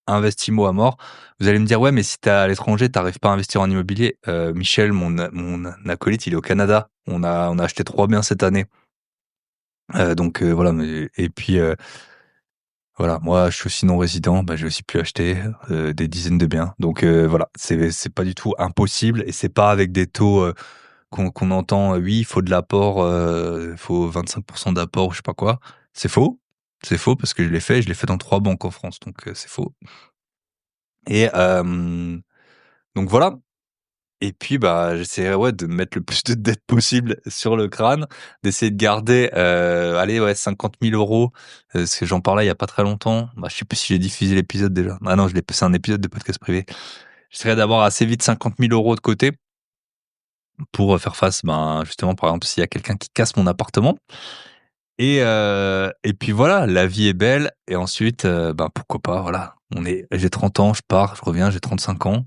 investissimo à mort. Vous allez me dire: «Ouais, mais si tu es à l'étranger, tu arrives pas à investir en immobilier». Michel, mon acolyte, il est au Canada. On a acheté 3 biens cette année. Voilà, mais et puis, voilà, moi, je suis aussi non résident, j'ai aussi pu acheter, des dizaines de biens. Voilà, c'est pas du tout impossible et c'est pas avec des taux, qu'on entend, oui, il faut de l'apport, il faut 25 d'apport ou je sais pas quoi. C'est faux. C'est faux parce que je l'ai fait dans 3 banques en France, c'est faux et donc voilà et puis, j'essaierai, ouais, de mettre le plus de dettes possible sur le crâne, d'essayer de garder, allez, ouais, 50 000 €, parce que j'en parlais il y a pas très longtemps. Je sais plus si j'ai diffusé l'épisode déjà. Ah non, je l'ai c'est un épisode de podcast privé. J'essaierai d'avoir assez vite 50 000 € de côté pour, faire face, justement, par exemple, s'il y a quelqu'un qui casse mon appartement et puis voilà, la vie est belle et ensuite, pourquoi pas, voilà, j'ai 30 ans, je pars, je reviens, j'ai 35 ans.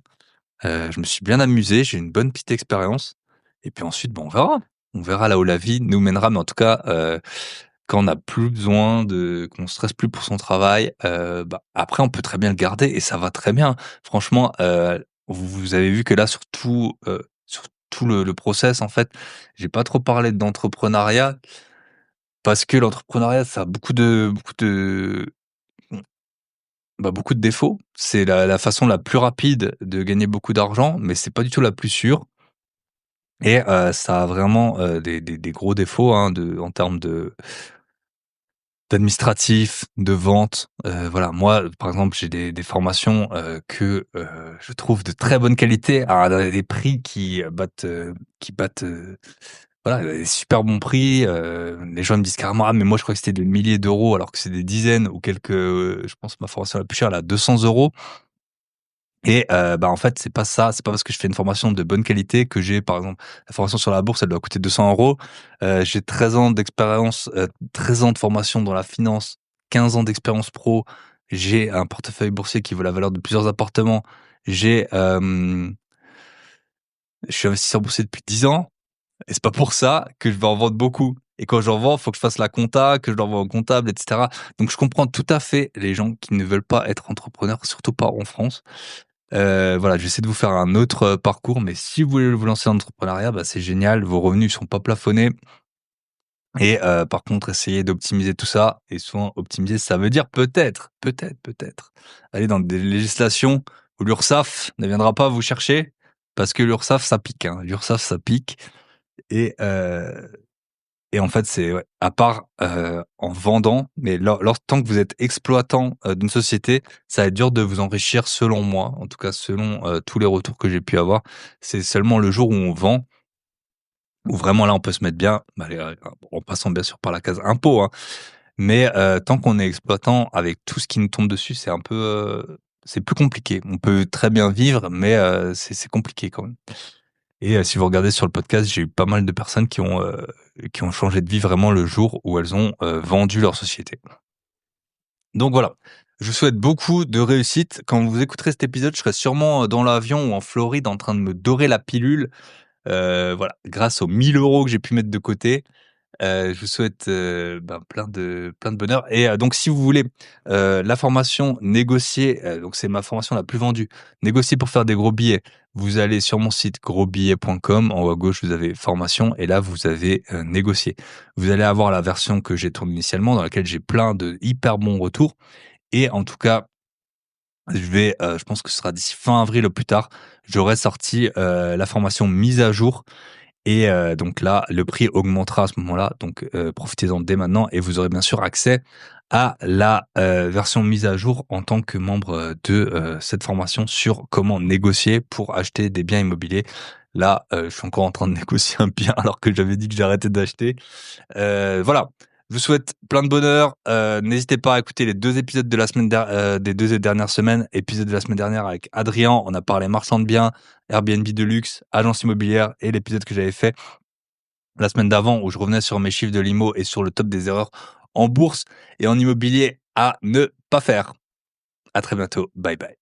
Je me suis bien amusé, j'ai une bonne petite expérience et puis ensuite, on verra. On verra là où la vie nous mènera, mais en tout cas, quand on n'a plus besoin qu'on stresse plus pour son travail, après on peut très bien le garder et ça va très bien. Franchement, vous avez vu que là sur tout le process en fait, j'ai pas trop parlé d'entrepreneuriat parce que l'entrepreneuriat ça a beaucoup de défauts. C'est la façon la plus rapide de gagner beaucoup d'argent, mais c'est pas du tout la plus sûre et ça a vraiment, des gros défauts, hein, en termes d'administratif, de vente. Voilà, moi, par exemple, j'ai des formations, je trouve de très bonne qualité à des prix qui battent, voilà, des super bons prix. Les gens me disent carrément: «Ah mais moi je crois que c'était des milliers d'euros», alors que c'est des dizaines ou quelques, je pense ma formation la plus chère, elle est à 200 € et en fait, c'est pas ça. C'est pas parce que je fais une formation de bonne qualité que j'ai par exemple, la formation sur la bourse, elle doit coûter 200 €. J'ai 13 ans d'expérience, 13 ans de formation dans la finance, 15 ans d'expérience pro. J'ai un portefeuille boursier qui vaut la valeur de plusieurs appartements. J'ai, je suis investisseur boursier depuis 10 ans et c'est pas pour ça que je vais en vendre beaucoup et quand j'en vends, faut que je fasse la compta, que je l'envoie au comptable et cetera. Donc je comprends tout à fait les gens qui ne veulent pas être entrepreneurs, surtout pas en France. Voilà, j'essaie de vous faire un autre, parcours, mais si vous voulez vous lancer dans l'entrepreneuriat, c'est génial, vos revenus sont pas plafonnés et par contre, essayez d'optimiser tout ça et souvent optimiser, ça veut dire peut-être aller dans des législations où l'URSSAF ne viendra pas vous chercher parce que l'URSSAF ça pique, hein. L'URSSAF ça pique et en fait, c'est ouais, à part, en vendant, mais tant que vous êtes exploitant, d'une société, ça va être dur de vous enrichir selon moi, en tout cas selon, tous les retours que j'ai pu avoir. C'est seulement le jour où on vend, où vraiment là on peut se mettre bien, en passant bien sûr par la case impôt, hein. Mais, tant qu'on est exploitant avec tout ce qui nous tombe dessus, c'est un peu, c'est plus compliqué. On peut très bien vivre, mais, c'est compliqué quand même. Et si vous regardez sur le podcast, j'ai eu pas mal de personnes qui ont changé de vie vraiment le jour où elles ont, vendu leur société. Donc voilà, je vous souhaite beaucoup de réussite. Quand vous écouterez cet épisode, je serai sûrement, dans l'avion ou en Floride en train de me dorer la pilule, voilà, grâce aux 1 000 € que j'ai pu mettre de côté. Je vous souhaite, plein de bonheur et donc si vous voulez, la formation négocier, donc c'est ma formation la plus vendue. Négocier pour faire des gros billets. Vous allez sur mon site grosbillets.com. En haut à gauche, vous avez formation et là, vous avez, négocier. Vous allez avoir la version que j'ai tournée initialement dans laquelle j'ai plein de hyper bons retours et en tout cas, je pense que ce sera d'ici fin avril au plus tard, j'aurai sorti, la formation mise à jour et donc là, le prix augmentera à ce moment-là, donc profitez-en dès maintenant et vous aurez bien sûr accès à la, version mise à jour en tant que membre, de, cette formation sur comment négocier pour acheter des biens immobiliers. Là, je suis encore en train de négocier un bien alors que j'avais dit que j'arrêtais d'acheter. Voilà, je vous souhaite plein de bonheur, n'hésitez pas à écouter les 2 épisodes de la semaine des 2 dernières semaines. Épisode de la semaine dernière avec Adrien, on a parlé marchand de biens, Airbnb de luxe, agence immobilière et l'épisode que j'avais fait la semaine d'avant où je revenais sur mes chiffres de l'IMO et sur le top des erreurs en bourse et en immobilier à ne pas faire. À très bientôt. Bye bye.